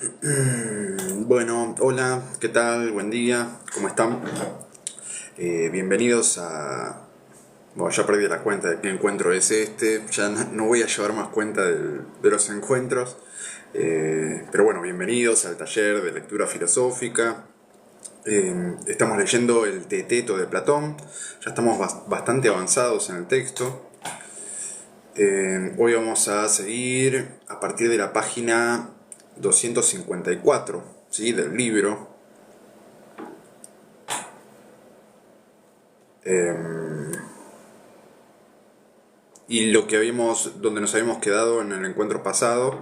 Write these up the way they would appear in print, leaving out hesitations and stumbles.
Bueno, hola, ¿qué tal? Buen día, ¿cómo están? Bienvenidos a... Bueno, ya perdí la cuenta de qué encuentro es este, ya no voy a llevar más cuenta de los encuentros, pero bueno, bienvenidos al taller de lectura filosófica. Estamos leyendo el Teeteto de Platón, ya estamos bastante avanzados en el texto. Hoy vamos a seguir a partir de la página 254, ¿sí? Del libro. Y donde nos habíamos quedado en el encuentro pasado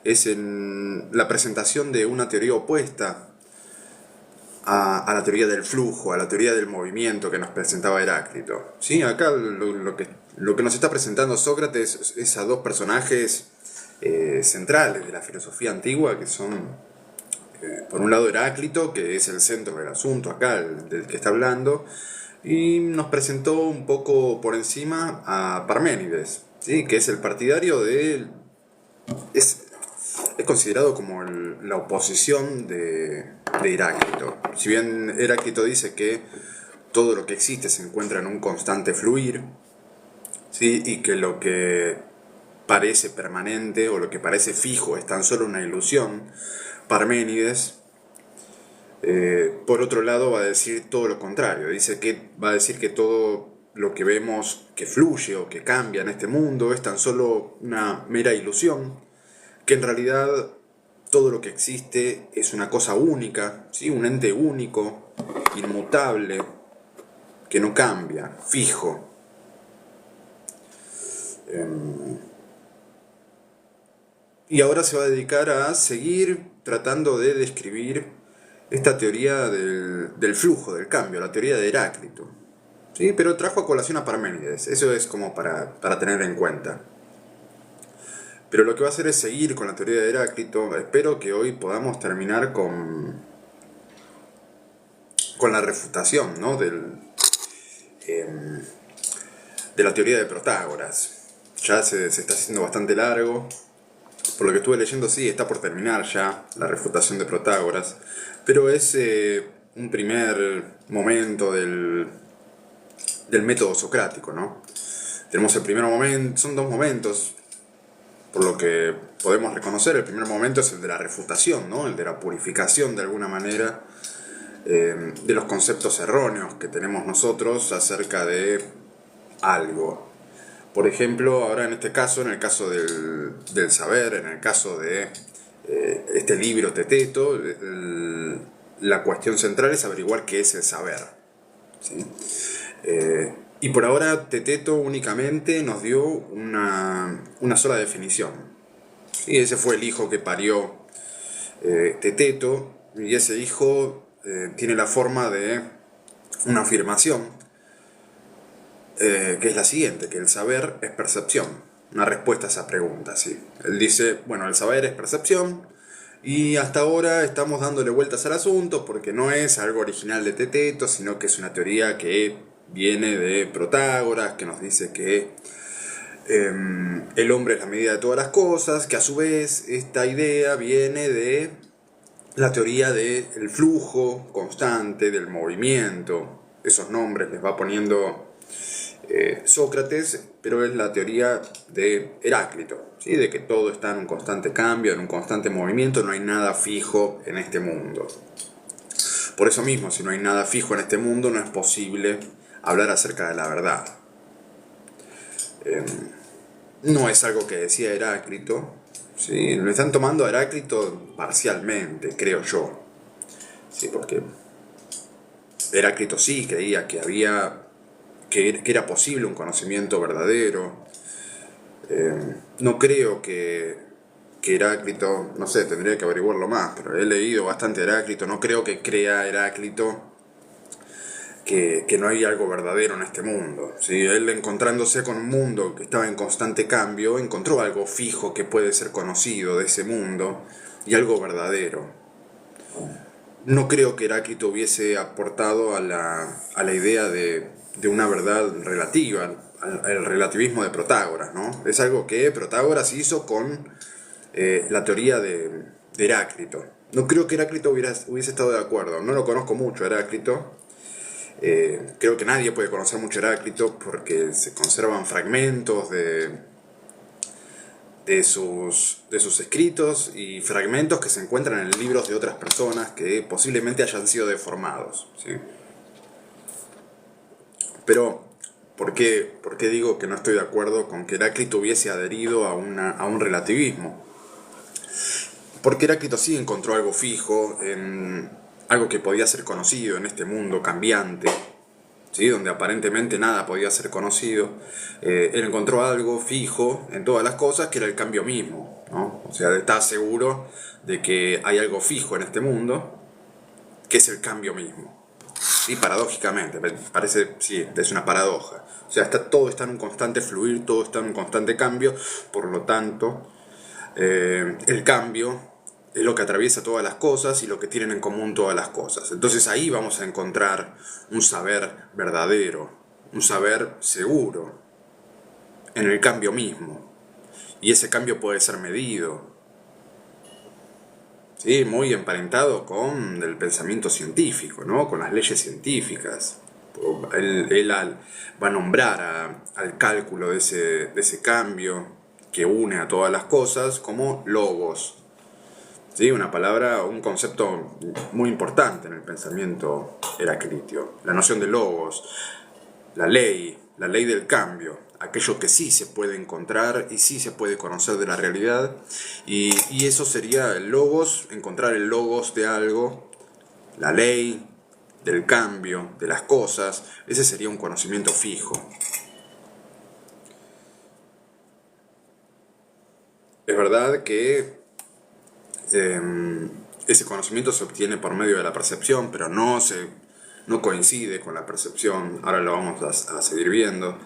es en la presentación de una teoría opuesta a la teoría del flujo, a la teoría del movimiento que nos presentaba Heráclito. ¿Sí? Acá lo que nos está presentando Sócrates es a dos personajes centrales de la filosofía antigua, que son, por un lado, Heráclito, que es el centro del asunto acá, del que está hablando, y nos presentó un poco por encima a Parménides, ¿sí? Que es el partidario de... Es considerado como la oposición de Heráclito. Si bien Heráclito dice que todo lo que existe se encuentra en un constante fluir, ¿sí? Y que lo que parece permanente o lo que parece fijo es tan solo una ilusión, Parménides, por otro lado, va a decir todo lo contrario. Va a decir que todo lo que vemos que fluye o que cambia en este mundo es tan solo una mera ilusión, que en realidad todo lo que existe es una cosa única, ¿sí? Un ente único, inmutable, que no cambia, fijo. Y ahora se va a dedicar a seguir tratando de describir esta teoría del flujo, del cambio, la teoría de Heráclito. ¿Sí? Pero trajo a colación a Parménides, eso es como para tener en cuenta. Pero lo que va a hacer es seguir con la teoría de Heráclito. Espero que hoy podamos terminar con la refutación, ¿no? De la teoría de Protágoras. Ya se está haciendo bastante largo. Por lo que estuve leyendo, sí, está por terminar ya la refutación de Protágoras. Pero es un primer momento del método socrático, ¿no? Tenemos el primer momento, son dos momentos, por lo que podemos reconocer. El primer momento es el de la refutación, ¿no? El de la purificación de alguna manera de los conceptos erróneos que tenemos nosotros acerca de algo. Por ejemplo, ahora en este caso, en el caso del saber, en el caso de este libro Teeteto, la cuestión central es averiguar qué es el saber, ¿sí? Y por ahora Teeteto únicamente nos dio una sola definición. Y ese fue el hijo que parió Teeteto, y ese hijo tiene la forma de una afirmación que es la siguiente, que el saber es percepción. Una respuesta a esa pregunta, ¿sí? Él dice, bueno, el saber es percepción, y hasta ahora estamos dándole vueltas al asunto porque no es algo original de Teeteto, sino que es una teoría que viene de Protágoras, que nos dice que el hombre es la medida de todas las cosas, que a su vez esta idea viene de la teoría del flujo constante, del movimiento. Esos nombres les va poniendo Sócrates, pero es la teoría de Heráclito, ¿sí? De que todo está en un constante cambio, en un constante movimiento, no hay nada fijo en este mundo. Por eso mismo, si no hay nada fijo en este mundo, no es posible hablar acerca de la verdad. No es algo que decía Heráclito, ¿sí? Lo están tomando a Heráclito parcialmente, creo yo, ¿sí? Porque Heráclito sí creía que que era posible un conocimiento verdadero. No creo que Heráclito, no sé, tendría que averiguarlo más, pero he leído bastante Heráclito, no creo que crea Heráclito que no hay algo verdadero en este mundo. ¿Sí? Él, encontrándose con un mundo que estaba en constante cambio, encontró algo fijo que puede ser conocido de ese mundo y algo verdadero. No creo que Heráclito hubiese aportado a la idea de una verdad relativa, al relativismo de Protágoras, ¿no? Es algo que Protágoras hizo con la teoría de Heráclito. No creo que Heráclito hubiese estado de acuerdo. No lo conozco mucho, Heráclito. Creo que nadie puede conocer mucho Heráclito porque se conservan fragmentos de sus escritos y fragmentos que se encuentran en libros de otras personas que posiblemente hayan sido deformados, ¿sí? Pero, por qué digo que no estoy de acuerdo con que Heráclito hubiese adherido a un relativismo? Porque Heráclito sí encontró algo fijo, en algo que podía ser conocido en este mundo cambiante, ¿sí? Donde aparentemente nada podía ser conocido. Él encontró algo fijo en todas las cosas que era el cambio mismo, ¿no? O sea, está seguro de que hay algo fijo en este mundo que es el cambio mismo. Y paradójicamente, parece, sí, es una paradoja. O sea, todo está en un constante fluir, todo está en un constante cambio, por lo tanto, el cambio es lo que atraviesa todas las cosas y lo que tienen en común todas las cosas. Entonces ahí vamos a encontrar un saber verdadero, un saber seguro, en el cambio mismo. Y ese cambio puede ser medido, ¿sí? Muy emparentado con el pensamiento científico, ¿no? Con las leyes científicas. Él va a nombrar al cálculo de ese cambio que une a todas las cosas como logos. ¿Sí? Una palabra, un concepto muy importante en el pensamiento heraclitio. La noción de logos, la ley del cambio, aquello que sí se puede encontrar y sí se puede conocer de la realidad, y eso sería el logos, encontrar el logos de algo, la ley del cambio, de las cosas, ese sería un conocimiento fijo. Es verdad que ese conocimiento se obtiene por medio de la percepción, pero no coincide con la percepción. Ahora lo vamos a seguir viendo.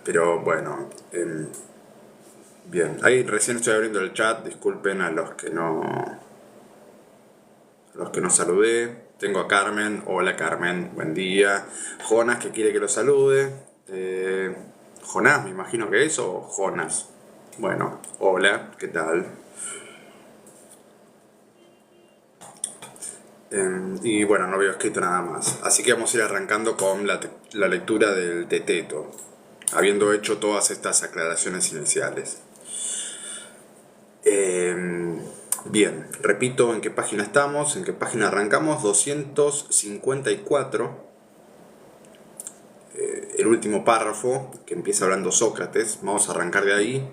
Pero bueno, bien. Ahí recién estoy abriendo el chat, disculpen a los que no saludé. Tengo a Carmen, hola Carmen, buen día. Jonas que quiere que lo salude. Jonás, me imagino que es, o Jonas. Bueno, hola, ¿qué tal? Y bueno, no había escrito nada más. Así que vamos a ir arrancando con la lectura del Teteto, habiendo hecho todas estas aclaraciones iniciales. Bien, repito en qué página estamos, en qué página arrancamos, 254, el último párrafo que empieza hablando Sócrates, vamos a arrancar de ahí,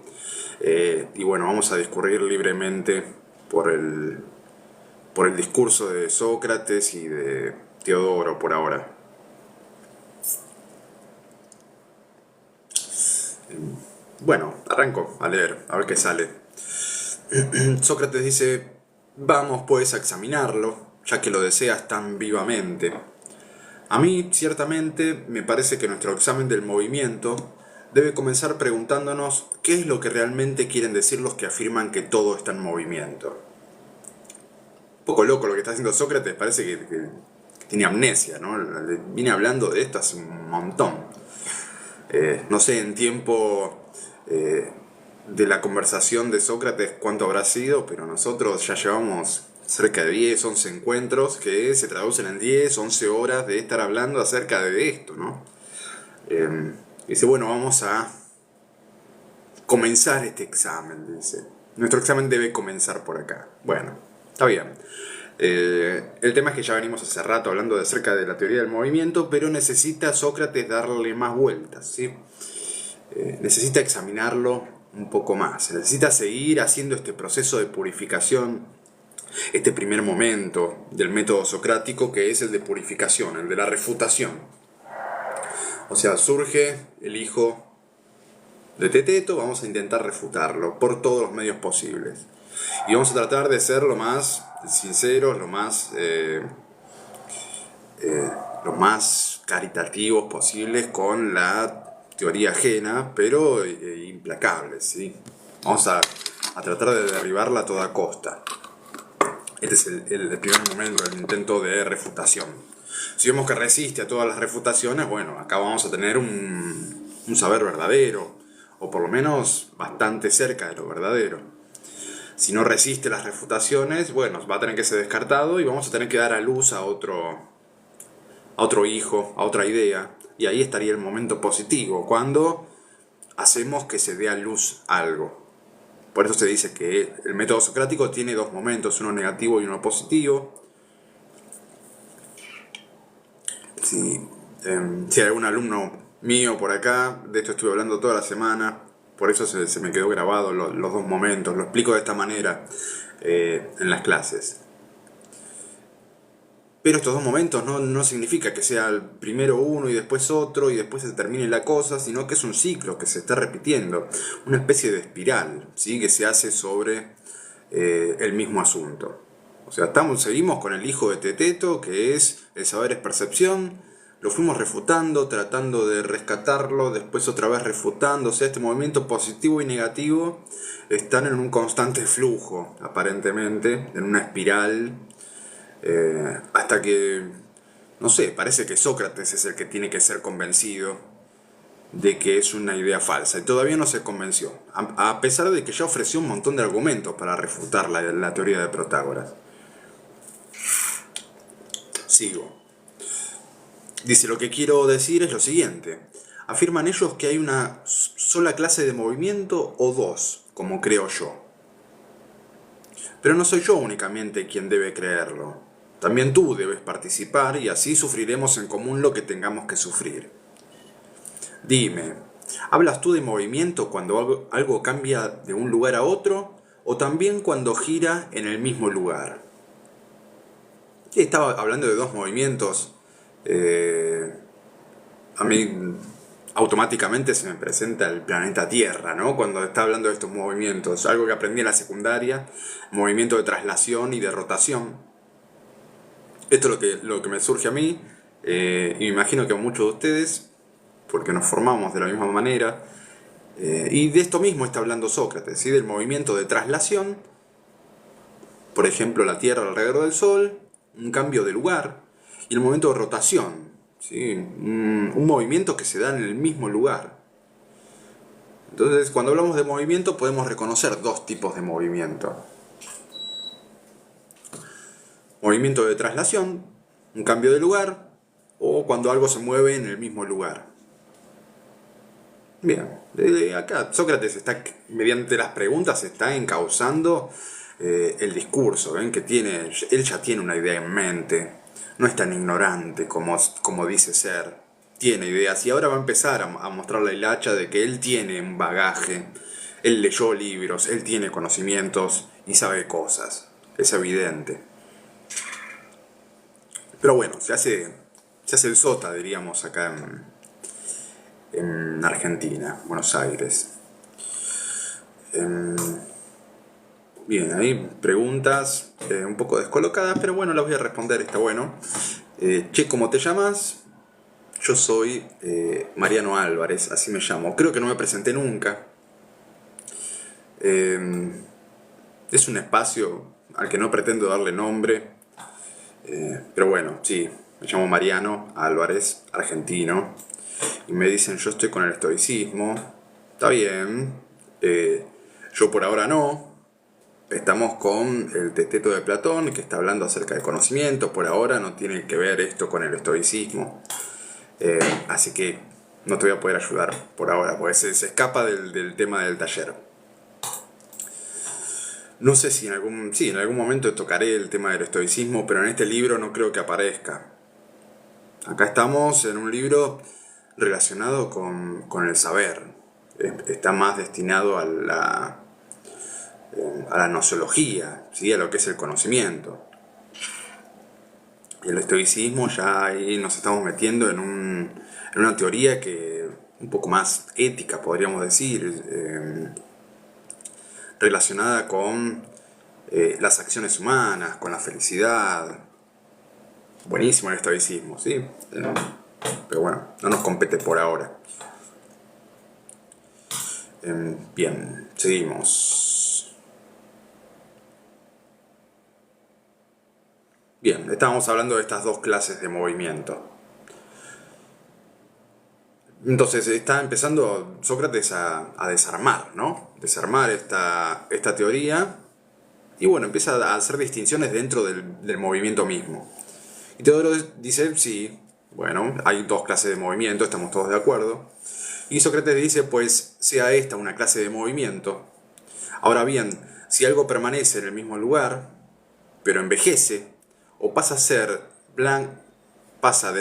y bueno, vamos a discurrir libremente por el discurso de Sócrates y de Teodoro por ahora. Bueno, arranco a leer, a ver qué sale. Sócrates dice: vamos pues a examinarlo, ya que lo deseas tan vivamente. A mí, ciertamente, me parece que nuestro examen del movimiento debe comenzar preguntándonos qué es lo que realmente quieren decir los que afirman que todo está en movimiento. Un poco loco lo que está haciendo Sócrates, parece que tiene amnesia, ¿no? Viene hablando de esto hace un montón. No sé, en tiempo de la conversación de Sócrates cuánto habrá sido, pero nosotros ya llevamos cerca de 10, 11 encuentros que se traducen en 10, 11 horas de estar hablando acerca de esto, ¿no? Dice, bueno, vamos a comenzar este examen, dice. Nuestro examen debe comenzar por acá. Bueno, está bien. El tema es que ya venimos hace rato hablando acerca de la teoría del movimiento, pero necesita Sócrates darle más vueltas, ¿sí? Necesita examinarlo un poco más, necesita seguir haciendo este proceso de purificación, este primer momento del método socrático, que es el de purificación, el de la refutación. O sea, surge el hijo de Teteto, vamos a intentar refutarlo por todos los medios posibles. Y vamos a tratar de ser lo más sinceros, lo más caritativos posibles con la teoría ajena, pero implacables, ¿sí? Vamos a tratar de derribarla a toda costa. Este es el primer momento, el intento de refutación. Si vemos que resiste a todas las refutaciones, bueno, acá vamos a tener un saber verdadero, o por lo menos bastante cerca de lo verdadero. Si no resiste las refutaciones, bueno, va a tener que ser descartado y vamos a tener que dar a luz a otro hijo, a otra idea. Y ahí estaría el momento positivo, cuando hacemos que se dé a luz algo. Por eso se dice que el método socrático tiene dos momentos, uno negativo y uno positivo. Si hay algún alumno mío por acá, de esto estuve hablando toda la semana, por eso se me quedó grabado los dos momentos, lo explico de esta manera en las clases. Pero estos dos momentos no significa que sea el primero uno y después otro y después se termine la cosa, sino que es un ciclo que se está repitiendo, una especie de espiral, ¿sí? Que se hace sobre el mismo asunto. O sea, seguimos con el hijo de Teteto, que es el saber es percepción, lo fuimos refutando, tratando de rescatarlo, después otra vez refutando. O sea, este movimiento positivo y negativo están en un constante flujo, aparentemente, en una espiral, hasta que, no sé, parece que Sócrates es el que tiene que ser convencido de que es una idea falsa, y todavía no se convenció, a pesar de que ya ofreció un montón de argumentos para refutar la teoría de Protágoras. Sigo. Dice, lo que quiero decir es lo siguiente. Afirman ellos que hay una sola clase de movimiento o dos, como creo yo. Pero no soy yo únicamente quien debe creerlo. También tú debes participar y así sufriremos en común lo que tengamos que sufrir. Dime, ¿hablas tú de movimiento cuando algo cambia de un lugar a otro o también cuando gira en el mismo lugar? Sí, estaba hablando de dos movimientos. A mí automáticamente se me presenta el planeta Tierra, ¿no? Cuando está hablando de estos movimientos, algo que aprendí en la secundaria, movimiento de traslación y de rotación. Esto es lo que me surge a mí, y me imagino que a muchos de ustedes, porque nos formamos de la misma manera, y de esto mismo está hablando Sócrates, ¿sí? Del movimiento de traslación, por ejemplo la Tierra alrededor del Sol, un cambio de lugar, y el momento de rotación, ¿sí? Un movimiento que se da en el mismo lugar. Entonces, cuando hablamos de movimiento podemos reconocer dos tipos de movimiento. Movimiento de traslación, un cambio de lugar, o cuando algo se mueve en el mismo lugar. Bien, acá Sócrates está, mediante las preguntas, está encauzando el discurso. ¿Ven? Que él ya tiene una idea en mente, no es tan ignorante como dice ser, tiene ideas y ahora va a empezar a mostrarle el hacha de que él tiene un bagaje, él leyó libros, él tiene conocimientos y sabe cosas, es evidente. Pero bueno, se hace el sota, diríamos, acá en Argentina, Buenos Aires. Bien, hay preguntas un poco descolocadas, pero bueno, las voy a responder, está bueno. Che, ¿cómo te llamas? Yo soy Mariano Álvarez, así me llamo. Creo que no me presenté nunca. Es un espacio al que no pretendo darle nombre. Pero bueno, sí, me llamo Mariano Álvarez, argentino. Y me dicen, yo estoy con el estoicismo. Está bien. Yo por ahora no. Estamos con el Teteto de Platón, que está hablando acerca de conocimiento. Por ahora no tiene que ver esto con el estoicismo. Así que no te voy a poder ayudar por ahora, porque se escapa del tema del taller. No sé si en algún momento tocaré el tema del estoicismo, pero en este libro no creo que aparezca. Acá estamos en un libro relacionado con el saber. Está más destinado a la gnoseología, ¿sí? A lo que es el conocimiento. Y el estoicismo ya ahí nos estamos metiendo en una teoría que un poco más ética, podríamos decir, relacionada con las acciones humanas, con la felicidad. Buenísimo el estoicismo, ¿sí? Pero bueno, no nos compete por ahora. Bien, seguimos. Bien, estábamos hablando de estas dos clases de movimiento. Entonces está empezando Sócrates a desarmar, ¿no? Desarmar esta teoría Y bueno, empieza a hacer distinciones dentro del movimiento mismo. Y Teodoro dice, sí, bueno, hay dos clases de movimiento, estamos todos de acuerdo. Y Sócrates dice, pues sea esta una clase de movimiento. Ahora bien, si algo permanece en el mismo lugar, pero envejece, o pasa de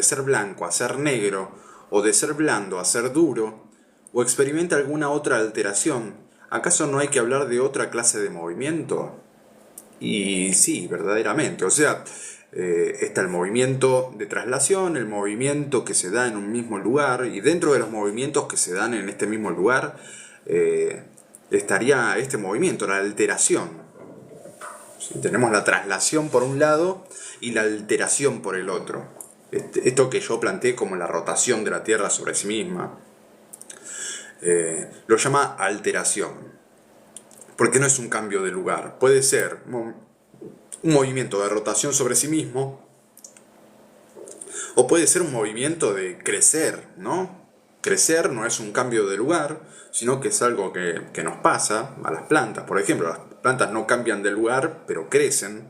ser blanco a ser negro, o de ser blando a ser duro, o experimenta alguna otra alteración, ¿acaso no hay que hablar de otra clase de movimiento? Y sí, verdaderamente. O sea, está el movimiento de traslación, el movimiento que se da en un mismo lugar, y dentro de los movimientos que se dan en este mismo lugar, estaría este movimiento, la alteración. ¿Sí? Tenemos la traslación por un lado y la alteración por el otro. Esto que yo planteé como la rotación de la Tierra sobre sí misma, lo llama alteración. Porque no es un cambio de lugar. Puede ser un movimiento de rotación sobre sí mismo, o puede ser un movimiento de crecer, ¿no? Crecer no es un cambio de lugar, sino que es algo que nos pasa a las plantas. Por ejemplo, las plantas no cambian de lugar, pero crecen.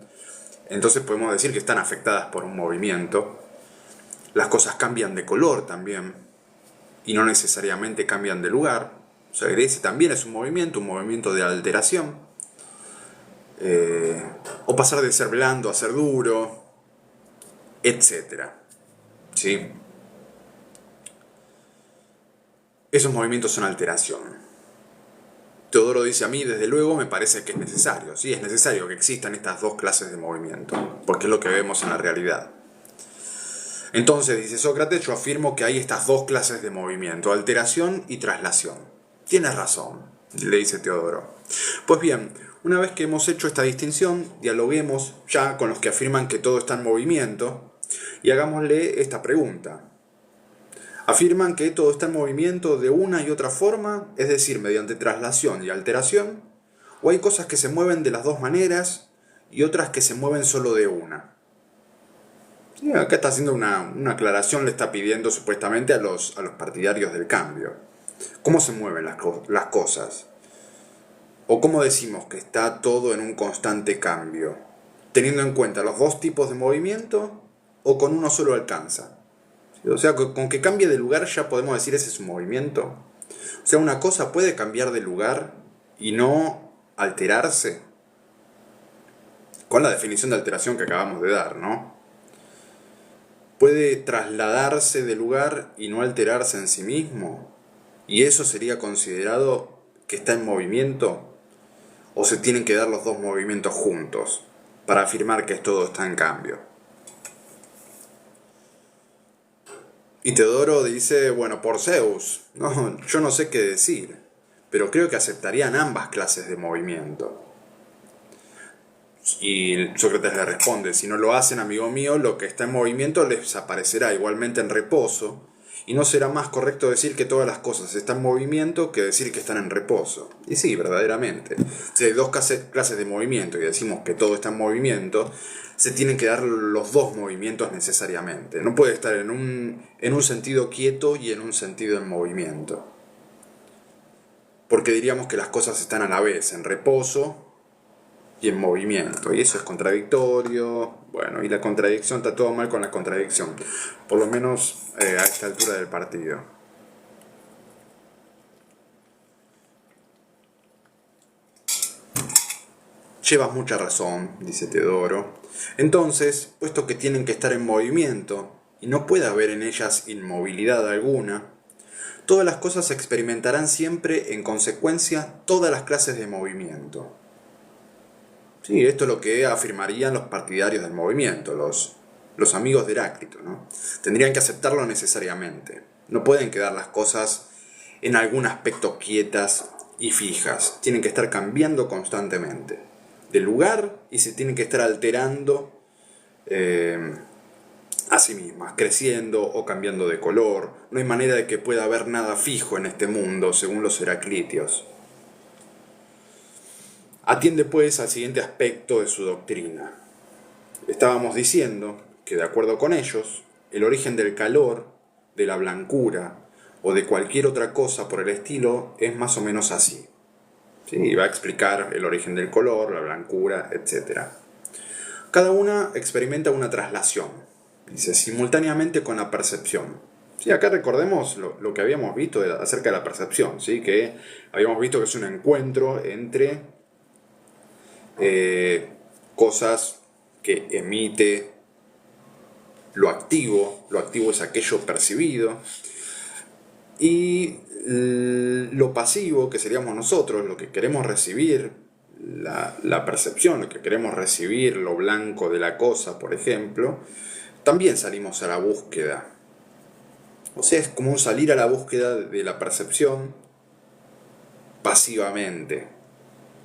Entonces podemos decir que están afectadas por un movimiento. Las cosas cambian de color también, y no necesariamente cambian de lugar. O sea, ese también es un movimiento de alteración. O pasar de ser blando a ser duro, etc. ¿Sí? Esos movimientos son alteración. Teodoro dice, a mí desde luego me parece que es necesario. Sí, es necesario que existan estas dos clases de movimiento, porque es lo que vemos en la realidad. Entonces, dice Sócrates, yo afirmo que hay estas dos clases de movimiento, alteración y traslación. Tienes razón, le dice Teodoro. Pues bien, una vez que hemos hecho esta distinción, dialoguemos ya con los que afirman que todo está en movimiento y hagámosle esta pregunta. ¿Afirman que todo está en movimiento de una y otra forma, es decir, mediante traslación y alteración? ¿O hay cosas que se mueven de las dos maneras y otras que se mueven solo de una? Sí, acá está haciendo una aclaración, le está pidiendo supuestamente a los partidarios del cambio. ¿Cómo se mueven las cosas? ¿O cómo decimos que está todo en un constante cambio? ¿Teniendo en cuenta los dos tipos de movimiento o con uno solo alcanza? O sea, con que cambie de lugar ya podemos decir ese es un movimiento. O sea, una cosa puede cambiar de lugar y no alterarse. Con la definición de alteración que acabamos de dar, ¿no? Puede trasladarse de lugar y no alterarse en sí mismo. ¿Y eso sería considerado que está en movimiento? ¿O se tienen que dar los dos movimientos juntos para afirmar que todo está en cambio? Y Teodoro dice, bueno, por Zeus, no, yo no sé qué decir, pero creo que aceptarían ambas clases de movimiento. Y Sócrates le responde, si no lo hacen, amigo mío, lo que está en movimiento les aparecerá igualmente en reposo, y no será más correcto decir que todas las cosas están en movimiento que decir que están en reposo. Y sí, verdaderamente. Si hay dos clases de movimiento y decimos que todo está en movimiento, se tienen que dar los dos movimientos necesariamente. No puede estar en un sentido quieto y en un sentido en movimiento. Porque diríamos que las cosas están a la vez, en reposo y en movimiento. Y eso es contradictorio. Bueno, y la contradicción, está todo mal con la contradicción. Por lo menos a esta altura del partido. Llevas mucha razón, dice Teodoro. Entonces, puesto que tienen que estar en movimiento, y no puede haber en ellas inmovilidad alguna, todas las cosas experimentarán siempre, en consecuencia, todas las clases de movimiento. Sí, esto es lo que afirmarían los partidarios del movimiento, los amigos de Heráclito, ¿no? Tendrían que aceptarlo necesariamente. No pueden quedar las cosas en algún aspecto quietas y fijas. Tienen que estar cambiando constantemente de lugar y se tienen que estar alterando a sí mismas, creciendo o cambiando de color. No hay manera de que pueda haber nada fijo en este mundo, según los heraclitios. Atiende pues al siguiente aspecto de su doctrina. Estábamos diciendo que de acuerdo con ellos, el origen del calor, de la blancura o de cualquier otra cosa por el estilo es más o menos así. ¿sí? Y va a explicar el origen del color, la blancura, etc. Cada una experimenta una traslación, dice, simultáneamente con la percepción. Sí, acá recordemos lo que habíamos visto acerca de la percepción, ¿sí? Que habíamos visto que es un encuentro entre cosas que emite lo activo es aquello percibido, y lo pasivo, que seríamos nosotros, lo que queremos recibir, la percepción, lo que queremos recibir, lo blanco de la cosa, por ejemplo, también salimos a la búsqueda. O sea, es como un salir a la búsqueda de la percepción pasivamente.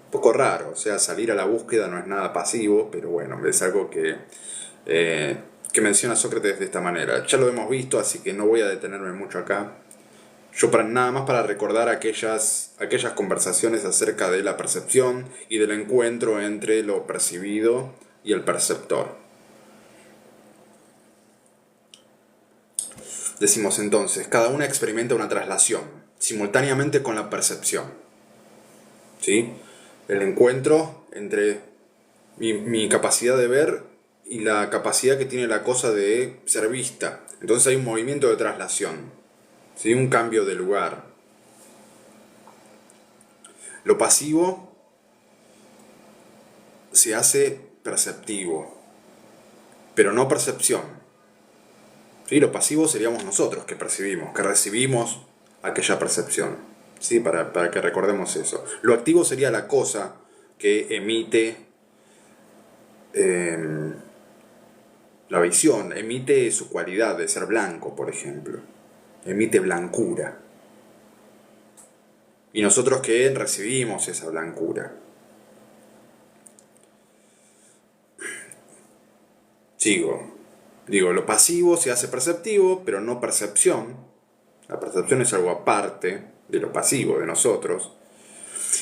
Un poco raro, o sea, salir a la búsqueda no es nada pasivo, pero bueno, es algo que menciona Sócrates de esta manera. Ya lo hemos visto, así que no voy a detenerme mucho acá. Yo nada más para recordar aquellas conversaciones acerca de la percepción y del encuentro entre lo percibido y el perceptor. Decimos entonces, cada una experimenta una traslación, simultáneamente con la percepción. ¿Sí? El encuentro entre mi capacidad de ver y la capacidad que tiene la cosa de ser vista. Entonces hay un movimiento de traslación, ¿sí? Un cambio de lugar. Lo pasivo se hace perceptivo, pero no percepción. ¿Sí? Lo pasivo seríamos nosotros que percibimos, que recibimos aquella percepción. ¿Sí? Para que recordemos eso. Lo activo sería la cosa que emite la visión, emite su cualidad de ser blanco, por ejemplo. Emite blancura. Y nosotros que recibimos esa blancura. Sigo. Digo, lo pasivo se hace perceptivo, pero no percepción. La percepción es algo aparte de lo pasivo, de nosotros.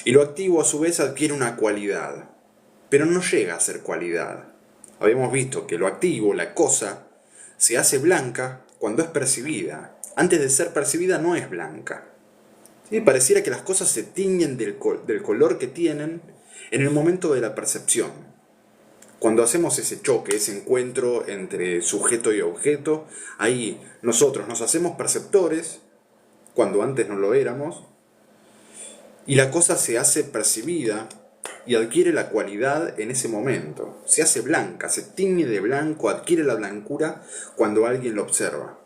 Y lo activo a su vez adquiere una cualidad, pero no llega a ser cualidad. Habíamos visto que lo activo, la cosa, se hace blanca cuando es percibida. Antes de ser percibida no es blanca. ¿Sí? Pareciera que las cosas se tiñen del color que tienen en el momento de la percepción. Cuando hacemos ese choque, ese encuentro entre sujeto y objeto, ahí nosotros nos hacemos perceptores, cuando antes no lo éramos, y la cosa se hace percibida y adquiere la cualidad en ese momento. Se hace blanca, se tiñe de blanco, adquiere la blancura cuando alguien lo observa.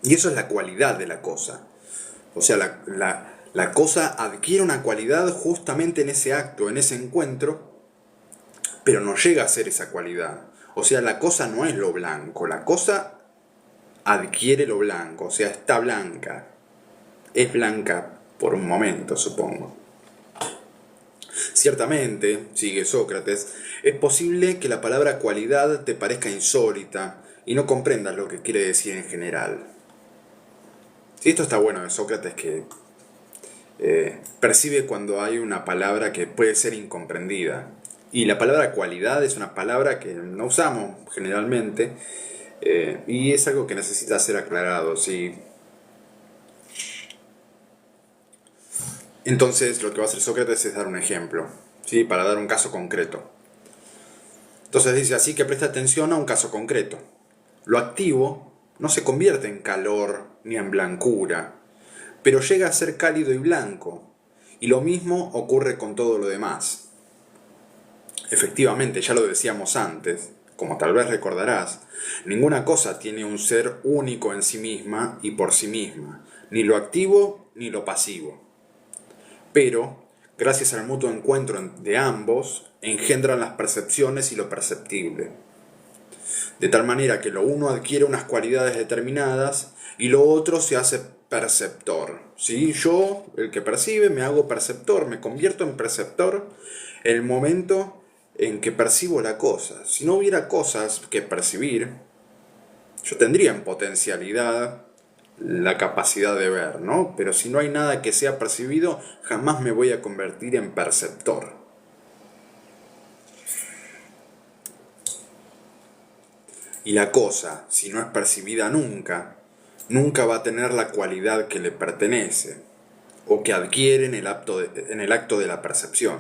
Y eso es la cualidad de la cosa. O sea, la cosa adquiere una cualidad justamente en ese acto, en ese encuentro, pero no llega a ser esa cualidad. O sea, la cosa no es lo blanco, la cosa adquiere lo blanco, o sea, está blanca. Es blanca por un momento, supongo. Ciertamente, sigue Sócrates, es posible que la palabra cualidad te parezca insólita y no comprendas lo que quiere decir en general. Sí, esto está bueno de Sócrates, que percibe cuando hay una palabra que puede ser incomprendida. Y la palabra cualidad es una palabra que no usamos generalmente, y es algo que necesita ser aclarado, ¿sí? Entonces lo que va a hacer Sócrates es dar un ejemplo, ¿sí? Para dar un caso concreto. Entonces dice así que presta atención a un caso concreto. Lo activo no se convierte en calor ni en blancura, pero llega a ser cálido y blanco, y lo mismo ocurre con todo lo demás. Efectivamente, ya lo decíamos antes, como tal vez recordarás, ninguna cosa tiene un ser único en sí misma y por sí misma, ni lo activo ni lo pasivo. Pero, gracias al mutuo encuentro de ambos, engendran las percepciones y lo perceptible. De tal manera que lo uno adquiere unas cualidades determinadas y lo otro se hace perceptor. ¿Sí? Yo, el que percibe, me hago perceptor, me convierto en perceptor en el momento en que percibo la cosa. Si no hubiera cosas que percibir, yo tendría en potencialidad la capacidad de ver, ¿no? Pero si no hay nada que sea percibido, jamás me voy a convertir en perceptor. Y la cosa, si no es percibida nunca, nunca va a tener la cualidad que le pertenece o que adquiere en el acto de la percepción.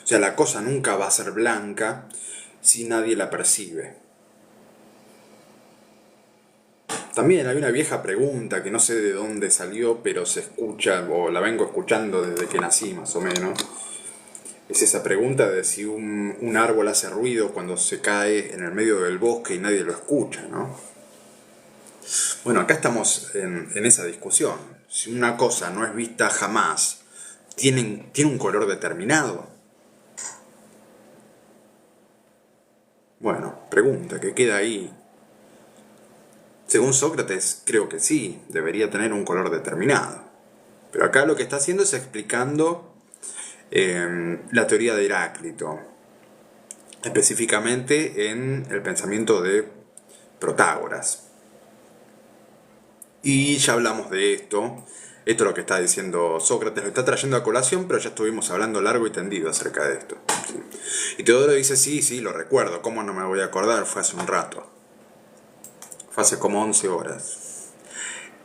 O sea, la cosa nunca va a ser blanca si nadie la percibe. También hay una vieja pregunta que no sé de dónde salió, pero se escucha, o la vengo escuchando desde que nací más o menos. Es esa pregunta de si un árbol hace ruido cuando se cae en el medio del bosque y nadie lo escucha, ¿no? Bueno, acá estamos en esa discusión. Si una cosa no es vista jamás, ¿tiene un color determinado? Bueno, pregunta que queda ahí. Según Sócrates, creo que sí, debería tener un color determinado. Pero acá lo que está haciendo es explicando la teoría de Heráclito, específicamente en el pensamiento de Protágoras. Y ya hablamos de esto. Esto es lo que está diciendo Sócrates, lo está trayendo a colación, pero ya estuvimos hablando largo y tendido acerca de esto. ¿Sí? Y Teodoro dice, sí, lo recuerdo, ¿cómo no me voy a acordar? Fue hace un rato. Fue hace como 11 horas.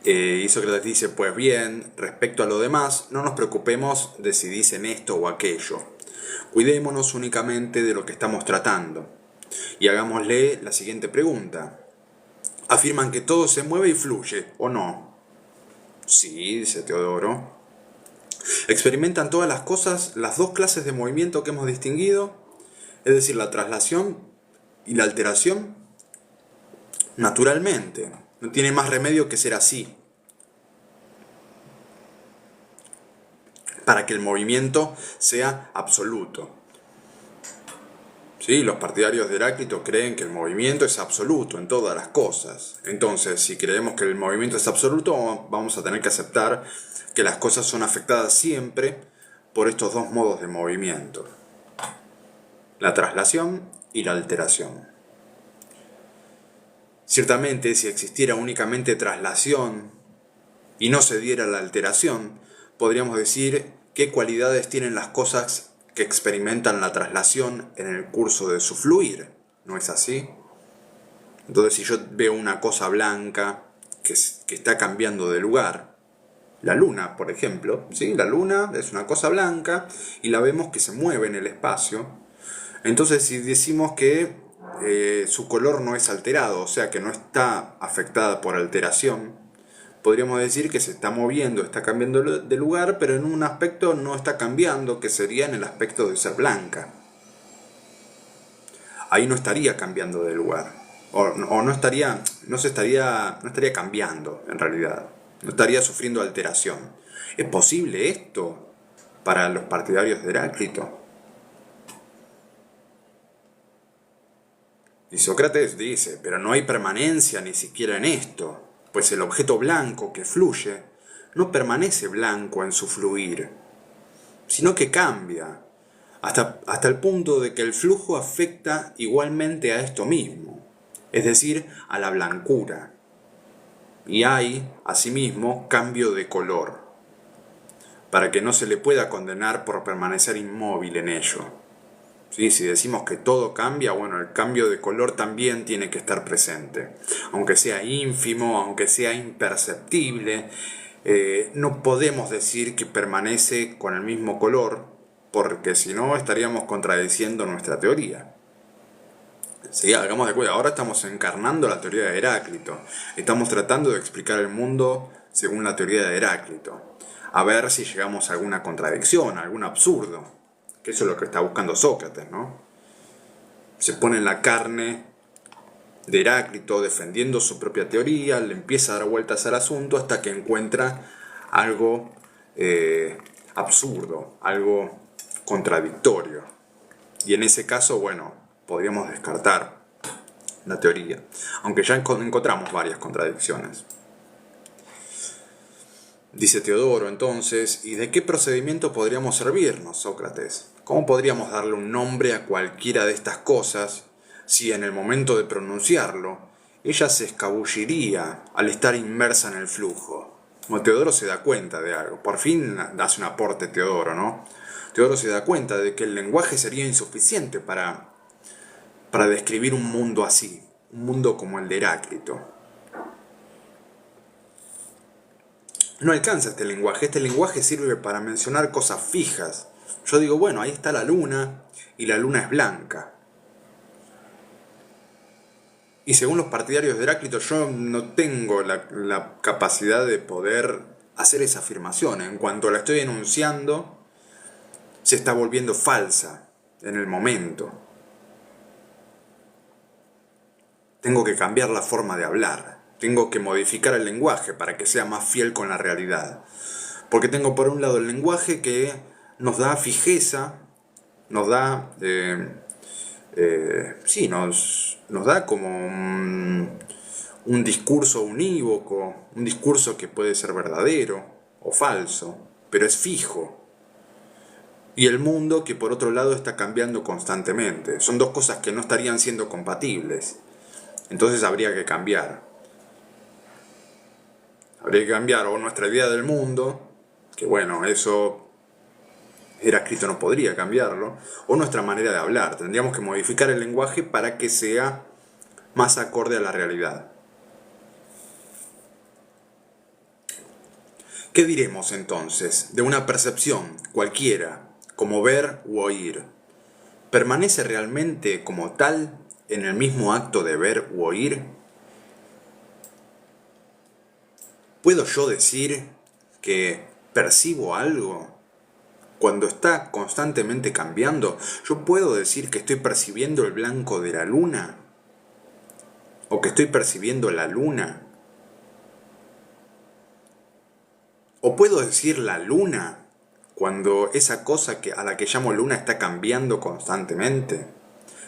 Y Sócrates dice, pues bien, respecto a lo demás, no nos preocupemos de si dicen esto o aquello. Cuidémonos únicamente de lo que estamos tratando. Y hagámosle la siguiente pregunta. ¿Afirman que todo se mueve y fluye, o no? Sí, dice Teodoro. ¿Experimentan todas las cosas las dos clases de movimiento que hemos distinguido? Es decir, la traslación y la alteración. Naturalmente, no tiene más remedio que ser así. Para que el movimiento sea absoluto. ¿Sí? Los partidarios de Heráclito creen que el movimiento es absoluto en todas las cosas. Entonces, si creemos que el movimiento es absoluto, vamos a tener que aceptar que las cosas son afectadas siempre por estos dos modos de movimiento. La traslación y la alteración. Ciertamente, si existiera únicamente traslación y no se diera la alteración, podríamos decir qué cualidades tienen las cosas que experimentan la traslación en el curso de su fluir. ¿No es así? Entonces, si yo veo una cosa blanca que está cambiando de lugar, la luna, por ejemplo, ¿sí? La luna es una cosa blanca y la vemos que se mueve en el espacio. Entonces, si decimos que su color no es alterado, o sea que no está afectada por alteración, podríamos decir que se está moviendo, está cambiando de lugar, pero en un aspecto no está cambiando, que sería en el aspecto de ser blanca. Ahí no estaría cambiando de lugar. O no estaría cambiando, en realidad. No estaría sufriendo alteración. ¿Es posible esto para los partidarios de Heráclito? Y Sócrates dice, pero no hay permanencia ni siquiera en esto, pues el objeto blanco que fluye no permanece blanco en su fluir, sino que cambia, hasta el punto de que el flujo afecta igualmente a esto mismo, es decir, a la blancura. Y hay, asimismo, cambio de color, para que no se le pueda condenar por permanecer inmóvil en ello. ¿Sí? Si decimos que todo cambia, bueno, el cambio de color también tiene que estar presente. Aunque sea ínfimo, aunque sea imperceptible, no podemos decir que permanece con el mismo color, porque si no estaríamos contradiciendo nuestra teoría. Sí, hagamos de cuenta, ahora estamos encarnando la teoría de Heráclito. Estamos tratando de explicar el mundo según la teoría de Heráclito. A ver si llegamos a alguna contradicción, a algún absurdo. Que eso es lo que está buscando Sócrates, ¿no? Se pone en la carne de Heráclito defendiendo su propia teoría, le empieza a dar vueltas al asunto hasta que encuentra algo absurdo, algo contradictorio. Y en ese caso, bueno, podríamos descartar la teoría, aunque ya encontramos varias contradicciones. Dice Teodoro entonces, ¿y de qué procedimiento podríamos servirnos, Sócrates? ¿Cómo podríamos darle un nombre a cualquiera de estas cosas si en el momento de pronunciarlo ella se escabulliría al estar inmersa en el flujo? Como Teodoro se da cuenta de algo, por fin hace un aporte Teodoro, ¿no? Teodoro se da cuenta de que el lenguaje sería insuficiente para describir un mundo así, un mundo como el de Heráclito. no alcanza este lenguaje sirve para mencionar cosas fijas. Yo digo, bueno, ahí está la luna, y la luna es blanca. Y según los partidarios de Heráclito, yo no tengo la capacidad de poder hacer esa afirmación. En cuanto la estoy enunciando, se está volviendo falsa en el momento. Tengo que cambiar la forma de hablar. Tengo que modificar el lenguaje para que sea más fiel con la realidad. Porque tengo por un lado el lenguaje que nos da fijeza, nos da... sí, nos da como un discurso unívoco, un discurso que puede ser verdadero o falso, pero es fijo. Y el mundo que por otro lado está cambiando constantemente. Son dos cosas que no estarían siendo compatibles. Entonces habría que cambiar. Habría que cambiar o nuestra idea del mundo, que bueno, eso Heráclito no podría cambiarlo, o nuestra manera de hablar. Tendríamos que modificar el lenguaje para que sea más acorde a la realidad. ¿Qué diremos entonces de una percepción cualquiera, como ver u oír? ¿Permanece realmente como tal en el mismo acto de ver u oír? ¿Puedo yo decir que percibo algo cuando está constantemente cambiando? ¿Yo puedo decir que estoy percibiendo el blanco de la luna? ¿O que estoy percibiendo la luna? ¿O puedo decir la luna cuando esa cosa a la que llamo luna está cambiando constantemente?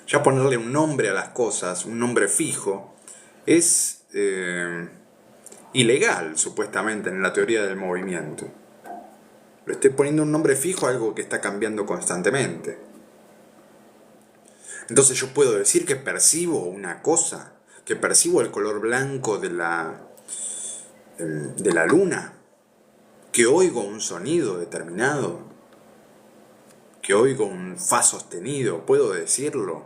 Ya ponerle un nombre a las cosas, un nombre fijo, es ilegal supuestamente en la teoría del movimiento. Le estoy poniendo un nombre fijo a algo que está cambiando constantemente. Entonces yo puedo decir que percibo una cosa, que percibo el color blanco de la luna, que oigo un sonido determinado, que oigo un fa sostenido, ¿puedo decirlo?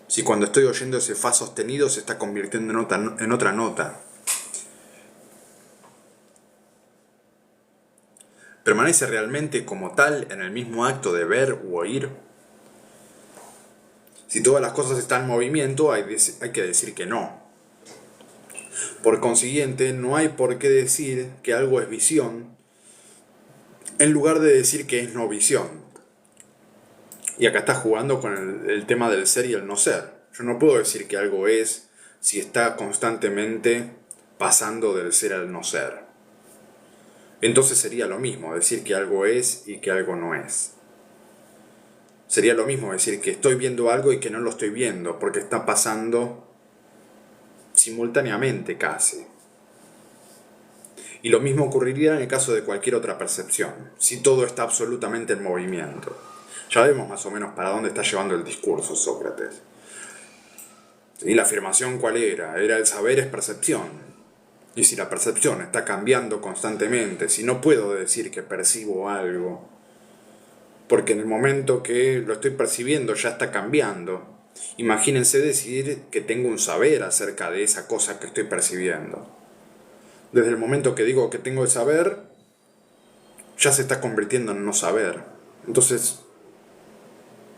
Si cuando estoy oyendo ese fa sostenido se está convirtiendo en otra nota. ¿Permanece realmente como tal en el mismo acto de ver u oír? Si todas las cosas están en movimiento, hay que decir que no. Por consiguiente, no hay por qué decir que algo es visión, en lugar de decir que es no visión. Y acá está jugando con el tema del ser y el no ser. Yo no puedo decir que algo es si está constantemente pasando del ser al no ser. Entonces sería lo mismo decir que algo es y que algo no es. Sería lo mismo decir que estoy viendo algo y que no lo estoy viendo, porque está pasando simultáneamente casi. Y lo mismo ocurriría en el caso de cualquier otra percepción, si todo está absolutamente en movimiento. Ya vemos más o menos para dónde está llevando el discurso Sócrates. ¿Y la afirmación cuál era? Era el saber es percepción. Y si la percepción está cambiando constantemente, si no puedo decir que percibo algo, porque en el momento que lo estoy percibiendo ya está cambiando, imagínense decir que tengo un saber acerca de esa cosa que estoy percibiendo. Desde el momento que digo que tengo el saber, ya se está convirtiendo en no saber. Entonces,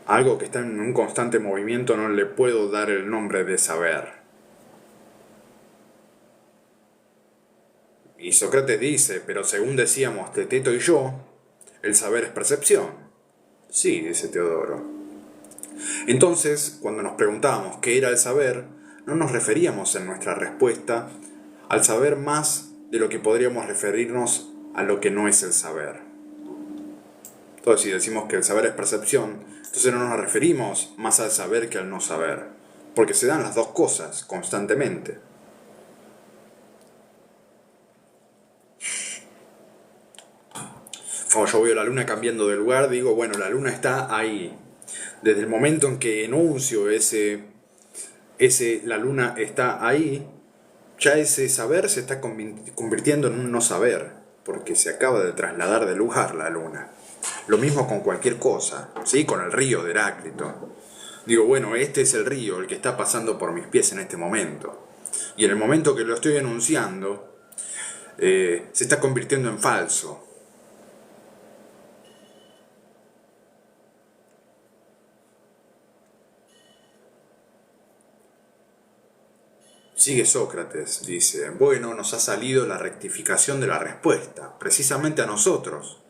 a algo que está en un constante movimiento no le puedo dar el nombre de saber. Y Sócrates dice, pero según decíamos Teteto y yo, el saber es percepción. Sí, dice Teodoro. Entonces, cuando nos preguntábamos qué era el saber, no nos referíamos en nuestra respuesta al saber más de lo que podríamos referirnos a lo que no es el saber. Entonces, si decimos que el saber es percepción, entonces no nos referimos más al saber que al no saber, porque se dan las dos cosas constantemente. Cuando yo veo la luna cambiando de lugar, digo, bueno, la luna está ahí. Desde el momento en que enuncio la luna está ahí, ya ese saber se está convirtiendo en un no saber, porque se acaba de trasladar de lugar la luna. Lo mismo con cualquier cosa, ¿sí? Con el río de Heráclito. Digo, bueno, este es el río, el que está pasando por mis pies en este momento. Y en el momento que lo estoy enunciando, se está convirtiendo en falso. Sigue Sócrates, dice, bueno, nos ha salido la rectificación de la respuesta, precisamente a nosotros,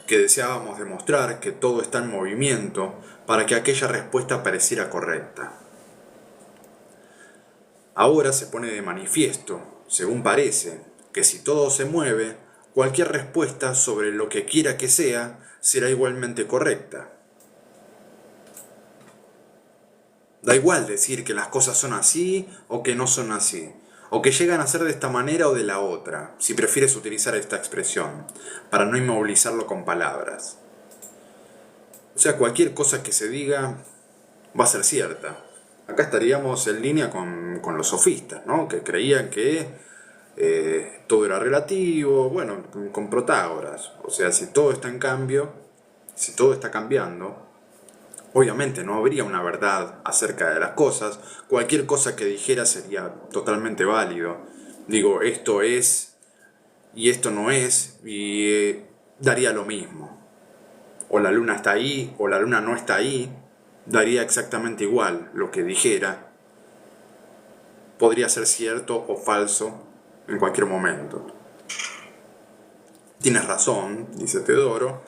que deseábamos demostrar que todo está en movimiento para que aquella respuesta pareciera correcta. Ahora se pone de manifiesto, según parece, que si todo se mueve, cualquier respuesta sobre lo que quiera que sea será igualmente correcta. Da igual decir que las cosas son así o que no son así, o que llegan a ser de esta manera o de la otra, si prefieres utilizar esta expresión, para no inmovilizarlo con palabras. O sea, cualquier cosa que se diga va a ser cierta. Acá estaríamos en línea con los sofistas, ¿no? Que creían que todo era relativo, bueno, con Protágoras. O sea, si todo está en cambio, si todo está cambiando, obviamente no habría una verdad acerca de las cosas. Cualquier cosa que dijera sería totalmente válido. Digo, esto es y esto no es, y daría lo mismo. O la luna está ahí, o la luna no está ahí, daría exactamente igual lo que dijera. Podría ser cierto o falso en cualquier momento. Tienes razón, dice Teodoro.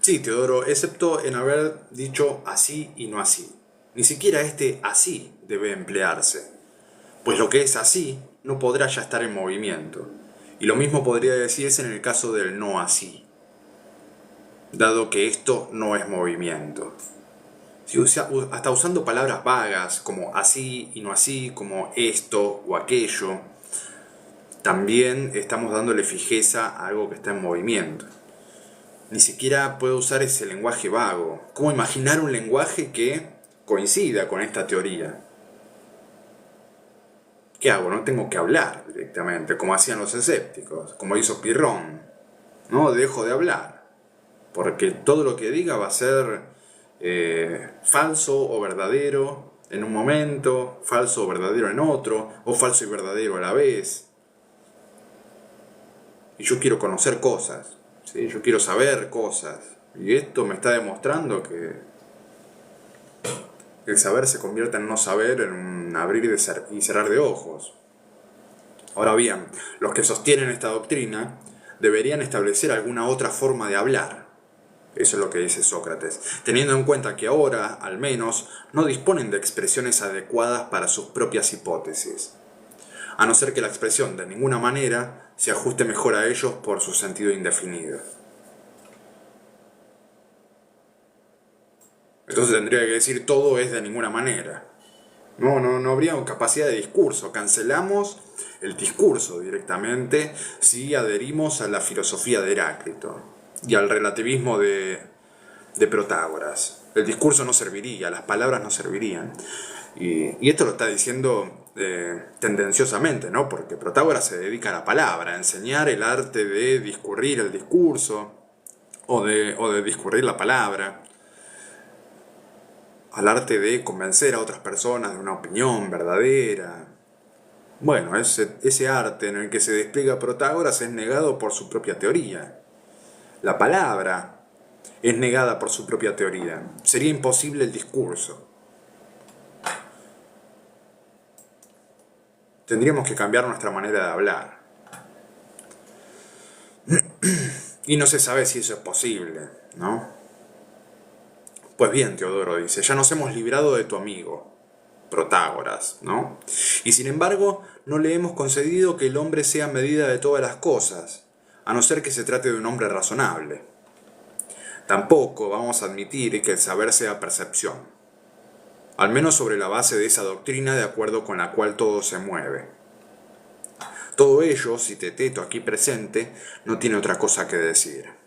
Sí, Teodoro, excepto en haber dicho así y no así. Ni siquiera este así debe emplearse, pues lo que es así no podrá ya estar en movimiento. Y lo mismo podría decirse en el caso del no así, dado que esto no es movimiento. Hasta usando palabras vagas como así y no así, como esto o aquello, también estamos dándole fijeza a algo que está en movimiento. Ni siquiera puedo usar ese lenguaje vago. ¿Cómo imaginar un lenguaje que coincida con esta teoría? ¿Qué hago? No tengo que hablar directamente, como hacían los escépticos, como hizo Pirrón. No, dejo de hablar, porque todo lo que diga va a ser falso o verdadero en un momento, falso o verdadero en otro, o falso y verdadero a la vez. Y yo quiero conocer cosas, ¿sí? Yo quiero saber cosas. Y esto me está demostrando que el saber se convierte en no saber, en un abrir y cerrar de ojos. Ahora bien, los que sostienen esta doctrina deberían establecer alguna otra forma de hablar. Eso es lo que dice Sócrates, teniendo en cuenta que ahora, al menos, no disponen de expresiones adecuadas para sus propias hipótesis, a no ser que la expresión de ninguna manera se ajuste mejor a ellos por su sentido indefinido. Entonces tendría que decir todo es de ninguna manera. No habría capacidad de discurso. Cancelamos el discurso directamente si adherimos a la filosofía de Heráclito y al relativismo de Protágoras. El discurso no serviría, las palabras no servirían. Y esto lo está diciendo tendenciosamente, ¿no? Porque Protágoras se dedica a la palabra, a enseñar el arte de discurrir el discurso o de discurrir la palabra, al arte de convencer a otras personas de una opinión verdadera. Bueno, ese arte en el que se despliega Protágoras es negado por su propia teoría. La palabra es negada por su propia teoría. Sería imposible el discurso. Tendríamos que cambiar nuestra manera de hablar. Y no se sabe si eso es posible, ¿no? Pues bien, Teodoro dice, ya nos hemos librado de tu amigo, Protágoras, ¿no? Y sin embargo, no le hemos concedido que el hombre sea medida de todas las cosas, a no ser que se trate de un hombre razonable. Tampoco vamos a admitir que el saber sea percepción, al menos sobre la base de esa doctrina de acuerdo con la cual todo se mueve. Todo ello, si Teteto aquí presente, no tiene otra cosa que decir.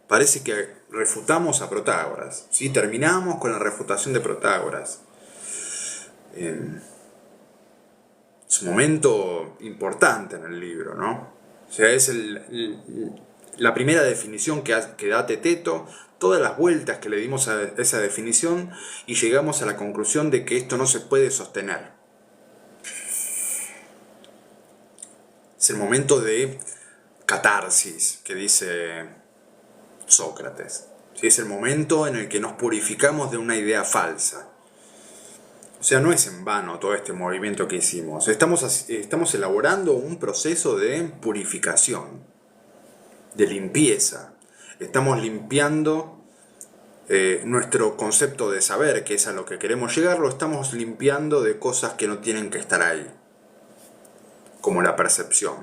Parece que refutamos a Protágoras, ¿sí? Terminamos con la refutación de Protágoras. Es un momento importante en el libro, ¿no? O sea, es la primera definición que da Teteto, todas las vueltas que le dimos a esa definición y llegamos a la conclusión de que esto no se puede sostener. Es el momento de catarsis, que dice Sócrates. ¿Sí? Es el momento en el que nos purificamos de una idea falsa. O sea, no es en vano todo este movimiento que hicimos. Estamos elaborando un proceso de purificación, de limpieza. Estamos limpiando nuestro concepto de saber, que es a lo que queremos llegar, lo estamos limpiando de cosas que no tienen que estar ahí. Como la percepción.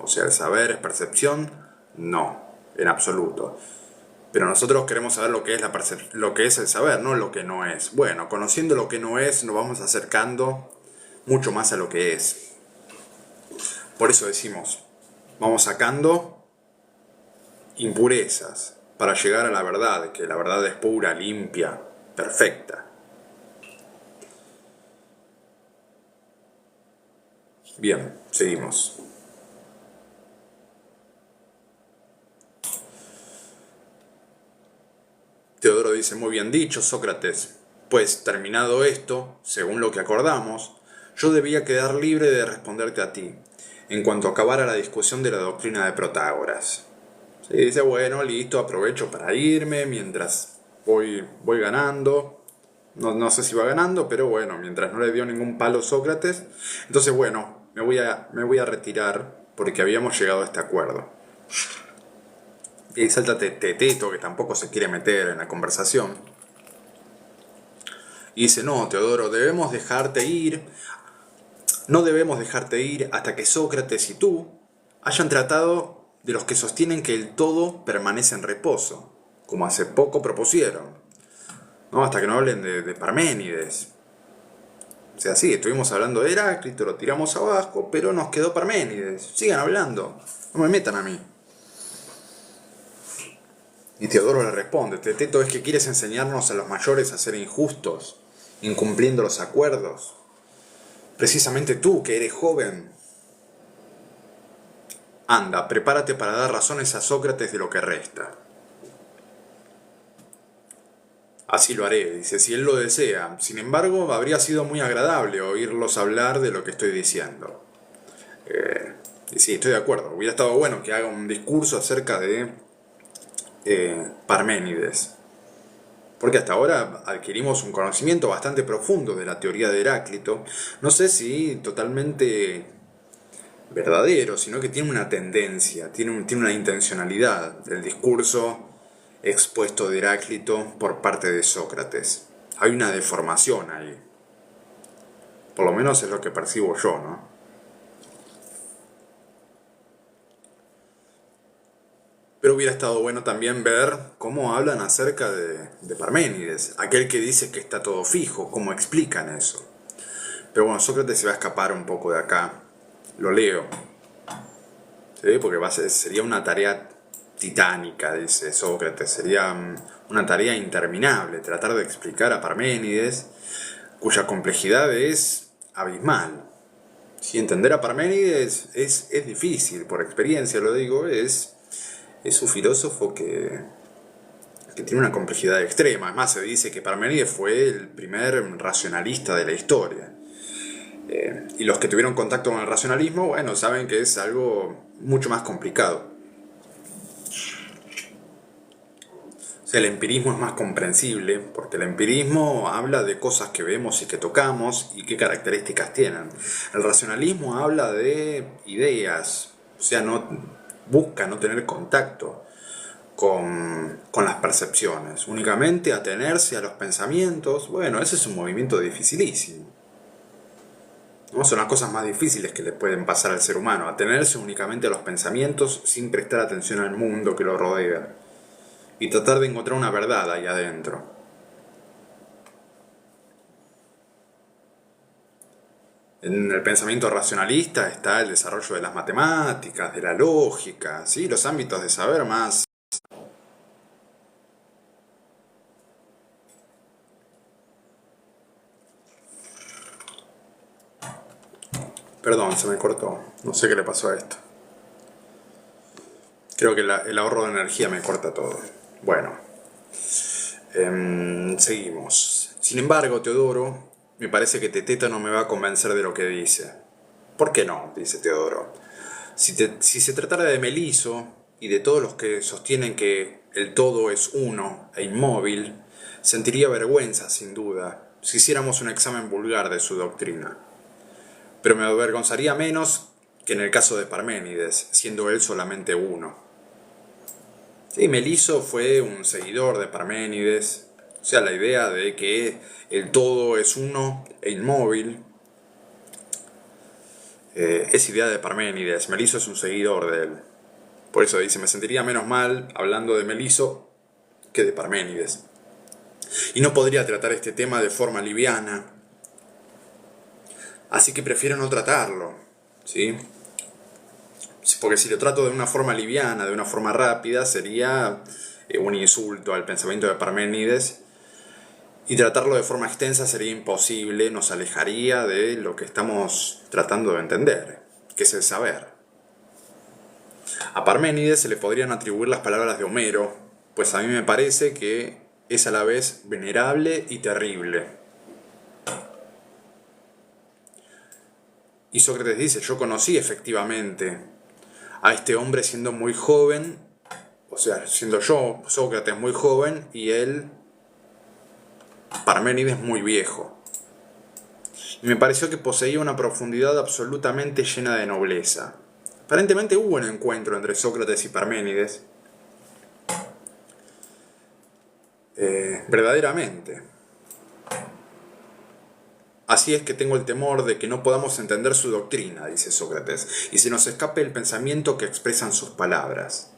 O sea, el saber es percepción, no, en absoluto. Pero nosotros queremos saber lo que es lo que es el saber, no lo que no es. Bueno, conociendo lo que no es, nos vamos acercando mucho más a lo que es. Por eso decimos, vamos sacando impurezas para llegar a la verdad, que la verdad es pura, limpia, perfecta. Bien, seguimos. Teodoro dice, muy bien dicho, Sócrates, pues terminado esto, según lo que acordamos, yo debía quedar libre de responderte a ti, en cuanto acabara la discusión de la doctrina de Protágoras. Se dice, bueno, listo, aprovecho para irme mientras voy ganando. No sé si va ganando, pero bueno, mientras no le dio ningún palo Sócrates. Entonces, bueno, me voy a retirar porque habíamos llegado a este acuerdo. Y ahí salta Teteto, que tampoco se quiere meter en la conversación. Y dice, no, Teodoro, debemos dejarte ir. No debemos dejarte ir hasta que Sócrates y tú hayan tratado de los que sostienen que el todo permanece en reposo, como hace poco propusieron. ¿No? Hasta que no hablen de Parménides. O sea, sí, estuvimos hablando de Heráclito, lo tiramos abajo, pero nos quedó Parménides. Sigan hablando, no me metan a mí. Y Teodoro le responde, Teteto, es que quieres enseñarnos a los mayores a ser injustos, incumpliendo los acuerdos. Precisamente tú, que eres joven. Anda, prepárate para dar razones a Sócrates de lo que resta. Así lo haré, dice, si él lo desea. Sin embargo, habría sido muy agradable oírlos hablar de lo que estoy diciendo. Y sí, estoy de acuerdo. Hubiera estado bueno que haga un discurso acerca de Parménides. Porque hasta ahora adquirimos un conocimiento bastante profundo de la teoría de Heráclito. No sé si totalmente verdadero, sino que tiene una tendencia, tiene una intencionalidad del discurso expuesto de Heráclito por parte de Sócrates. Hay una deformación ahí. Por lo menos es lo que percibo yo, ¿no? Pero hubiera estado bueno también ver cómo hablan acerca de Parménides, aquel que dice que está todo fijo, cómo explican eso. Pero bueno, Sócrates se va a escapar un poco de acá. Lo leo. ¿Sí? Porque sería una tarea titánica, dice Sócrates. Sería una tarea interminable tratar de explicar a Parménides, cuya complejidad es abismal. Si entender a Parménides es difícil, por experiencia lo digo, es un filósofo que tiene una complejidad extrema. Es más, se dice que Parménides fue el primer racionalista de la historia. Y los que tuvieron contacto con el racionalismo, bueno, saben que es algo mucho más complicado. O sea, el empirismo es más comprensible, porque el empirismo habla de cosas que vemos y que tocamos y qué características tienen. El racionalismo habla de ideas, o sea, busca no tener contacto con las percepciones, únicamente atenerse a los pensamientos. Bueno, ese es un movimiento dificilísimo. ¿No? Son las cosas más difíciles que le pueden pasar al ser humano, atenerse únicamente a los pensamientos sin prestar atención al mundo que lo rodea y tratar de encontrar una verdad ahí adentro. En el pensamiento racionalista está el desarrollo de las matemáticas, de la lógica, ¿sí? Los ámbitos de saber más. Perdón, se me cortó. No sé qué le pasó a esto. Creo que el ahorro de energía me corta todo. Bueno, seguimos. Sin embargo, Teodoro, me parece que Teteto no me va a convencer de lo que dice. ¿Por qué no? Dice Teodoro. Si se tratara de Meliso y de todos los que sostienen que el todo es uno e inmóvil, sentiría vergüenza, sin duda, si hiciéramos un examen vulgar de su doctrina. Pero me avergonzaría menos que en el caso de Parménides, siendo él solamente uno. Sí, Meliso fue un seguidor de Parménides, o sea, la idea de que el todo es uno e inmóvil, es idea de Parménides. Meliso es un seguidor de él. Por eso dice, me sentiría menos mal hablando de Meliso que de Parménides. Y no podría tratar este tema de forma liviana, así que prefiero no tratarlo, ¿sí? Porque si lo trato de una forma liviana, de una forma rápida, sería un insulto al pensamiento de Parménides, y tratarlo de forma extensa sería imposible, nos alejaría de lo que estamos tratando de entender, que es el saber. A Parménides se le podrían atribuir las palabras de Homero, pues a mí me parece que es a la vez venerable y terrible. Y Sócrates dice, yo conocí efectivamente a este hombre siendo muy joven, o sea, siendo yo, Sócrates, muy joven, y él, Parménides, muy viejo. Y me pareció que poseía una profundidad absolutamente llena de nobleza. Aparentemente hubo un encuentro entre Sócrates y Parménides. Verdaderamente. Así es que tengo el temor de que no podamos entender su doctrina, dice Sócrates, y se nos escape el pensamiento que expresan sus palabras.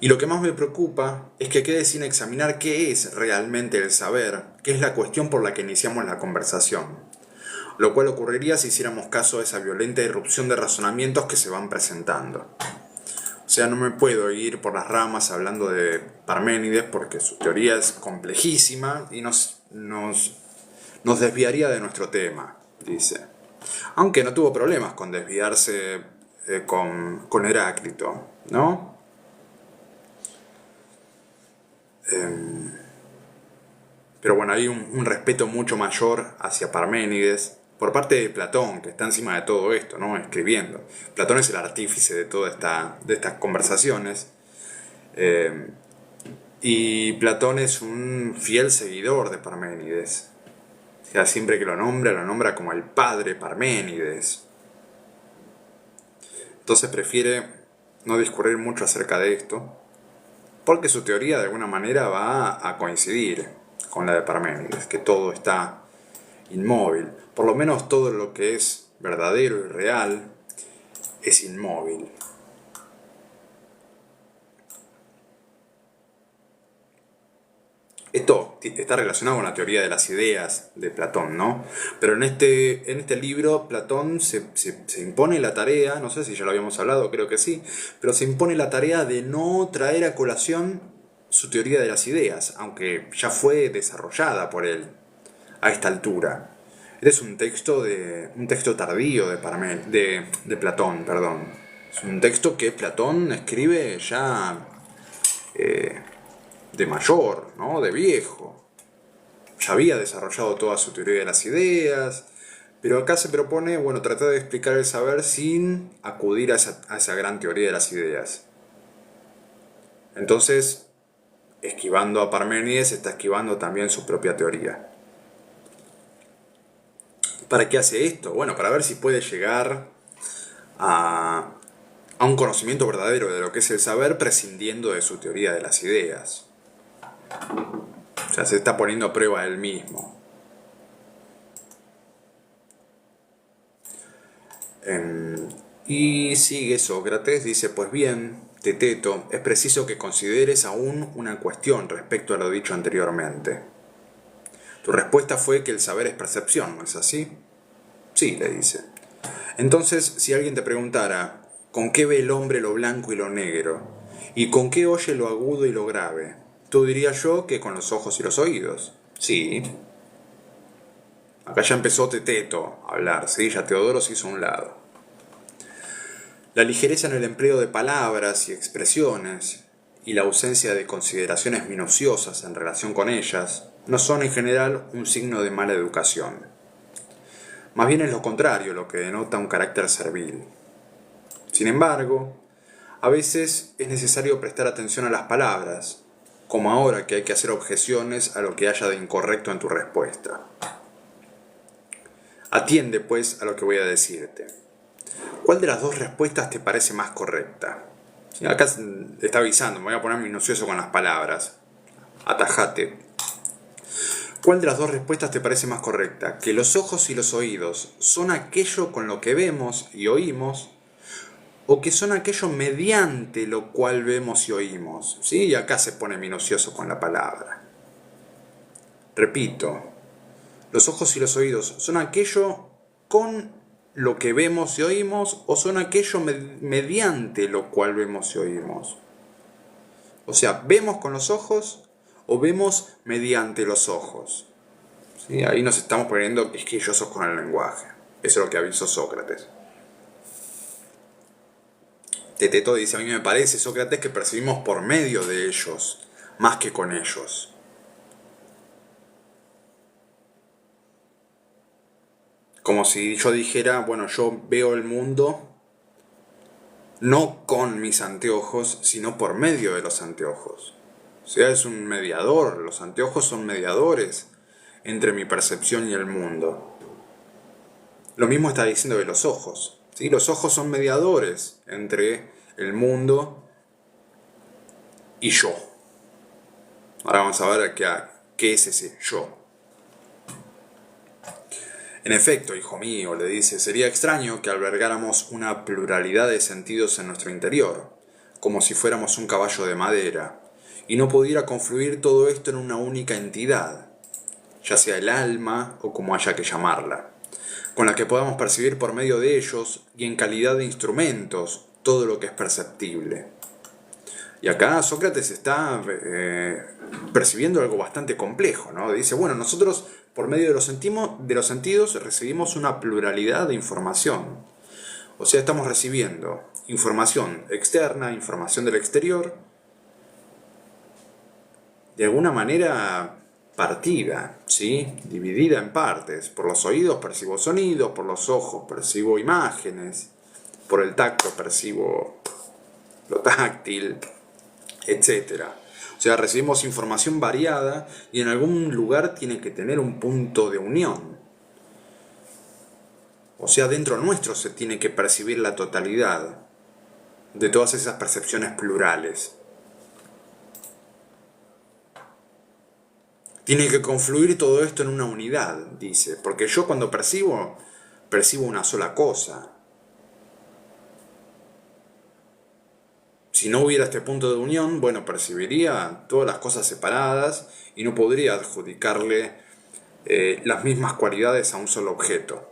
Y lo que más me preocupa es que quede sin examinar qué es realmente el saber, que es la cuestión por la que iniciamos la conversación. Lo cual ocurriría si hiciéramos caso a esa violenta irrupción de razonamientos que se van presentando. O sea, no me puedo ir por las ramas hablando de Parménides porque su teoría es complejísima y nos desviaría de nuestro tema, dice. Aunque no tuvo problemas con desviarse con Heráclito, ¿no? Pero bueno, hay un respeto mucho mayor hacia Parménides por parte de Platón, que está encima de todo esto, ¿no? Escribiendo. Platón es el artífice de todas estas conversaciones. Y Platón es un fiel seguidor de Parménides. O sea, siempre que lo nombra como el padre Parménides. Entonces prefiere no discurrir mucho acerca de esto, porque su teoría de alguna manera va a coincidir con la de Parménides, que todo está inmóvil. Por lo menos todo lo que es verdadero y real es inmóvil. Esto está relacionado con la teoría de las ideas de Platón, ¿no? Pero en este libro Platón se impone la tarea, no sé si ya lo habíamos hablado, creo que sí, pero se impone la tarea de no traer a colación su teoría de las ideas, aunque ya fue desarrollada por él a esta altura. Este es un texto tardío de Platón, perdón. Es un texto que Platón escribe ya de mayor, ¿no? De viejo. Ya había desarrollado toda su teoría de las ideas, pero acá se propone, bueno, tratar de explicar el saber sin acudir a esa gran teoría de las ideas. Entonces, esquivando a Parménides, está esquivando también su propia teoría. ¿Para qué hace esto? Bueno, para ver si puede llegar a un conocimiento verdadero de lo que es el saber prescindiendo de su teoría de las ideas. O sea, se está poniendo a prueba él mismo. Y sigue Sócrates, dice, pues bien, Teteto, es preciso que consideres aún una cuestión respecto a lo dicho anteriormente. Tu respuesta fue que el saber es percepción, ¿no es así? Sí, le dice. Entonces, si alguien te preguntara, ¿con qué ve el hombre lo blanco y lo negro? ¿Y con qué oye lo agudo y lo grave? Tú dirías yo que con los ojos y los oídos. Sí. Acá ya empezó Teteto a hablar, ¿sí? Ya Teodoro se hizo a un lado. La ligereza en el empleo de palabras y expresiones y la ausencia de consideraciones minuciosas en relación con ellas no son en general un signo de mala educación. Más bien es lo contrario lo que denota un carácter servil. Sin embargo, a veces es necesario prestar atención a las palabras, como ahora que hay que hacer objeciones a lo que haya de incorrecto en tu respuesta. Atiende, pues, a lo que voy a decirte. ¿Cuál de las dos respuestas te parece más correcta? Sí, acá te está avisando, me voy a poner minucioso con las palabras. Atajate. ¿Cuál de las dos respuestas te parece más correcta? ¿Que los ojos y los oídos son aquello con lo que vemos y oímos? ¿O que son aquello mediante lo cual vemos y oímos? ¿Sí? Y acá se pone minucioso con la palabra. Repito, los ojos y los oídos son aquello con lo que vemos y oímos, o son aquello mediante lo cual vemos y oímos. O sea, ¿vemos con los ojos o vemos mediante los ojos? ¿Sí? Ahí nos estamos poniendo quisquillosos con el lenguaje. Eso es lo que avisó Sócrates. Teteto dice, a mí me parece, Sócrates, que percibimos por medio de ellos, más que con ellos. Como si yo dijera, bueno, yo veo el mundo no con mis anteojos, sino por medio de los anteojos. O sea, es un mediador, los anteojos son mediadores entre mi percepción y el mundo. Lo mismo está diciendo de los ojos. ¿Sí? Los ojos son mediadores entre el mundo y yo. Ahora vamos a ver qué es ese yo. En efecto, hijo mío, le dice, sería extraño que albergáramos una pluralidad de sentidos en nuestro interior, como si fuéramos un caballo de madera, y no pudiera confluir todo esto en una única entidad, ya sea el alma o como haya que llamarla, con la que podamos percibir por medio de ellos y en calidad de instrumentos todo lo que es perceptible. Y acá Sócrates está percibiendo algo bastante complejo, ¿no? Dice, bueno, nosotros por medio de los sentidos recibimos una pluralidad de información. O sea, estamos recibiendo información externa, información del exterior, de alguna manera partida, ¿sí? Dividida en partes. Por los oídos percibo sonidos, por los ojos percibo imágenes, por el tacto percibo lo táctil, etc. O sea, recibimos información variada y en algún lugar tiene que tener un punto de unión. O sea, dentro nuestro se tiene que percibir la totalidad de todas esas percepciones plurales. Tiene que confluir todo esto en una unidad, dice, porque yo cuando percibo una sola cosa. Si no hubiera este punto de unión, bueno, percibiría todas las cosas separadas y no podría adjudicarle las mismas cualidades a un solo objeto.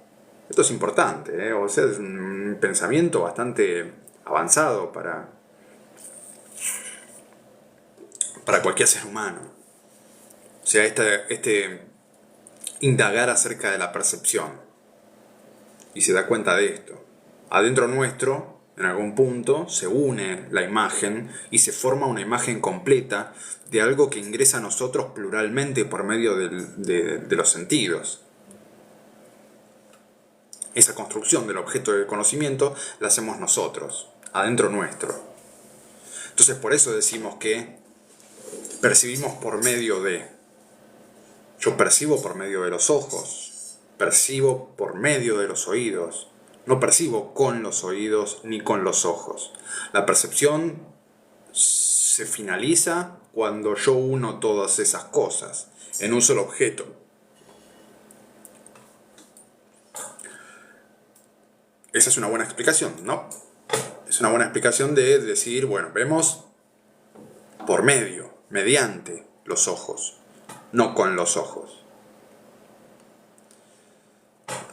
Esto es importante, o sea, es un pensamiento bastante avanzado para cualquier ser humano. O sea, este indagar acerca de la percepción. Y se da cuenta de esto. Adentro nuestro, en algún punto, se une la imagen y se forma una imagen completa de algo que ingresa a nosotros pluralmente por medio de los sentidos. Esa construcción del objeto del conocimiento la hacemos nosotros, adentro nuestro. Entonces por eso decimos que percibimos por medio de... Yo percibo por medio de los ojos, percibo por medio de los oídos, no percibo con los oídos ni con los ojos. La percepción se finaliza cuando yo uno todas esas cosas en un solo objeto. Esa es una buena explicación, ¿no? Es una buena explicación de decir, bueno, vemos por medio, mediante los ojos, no con los ojos.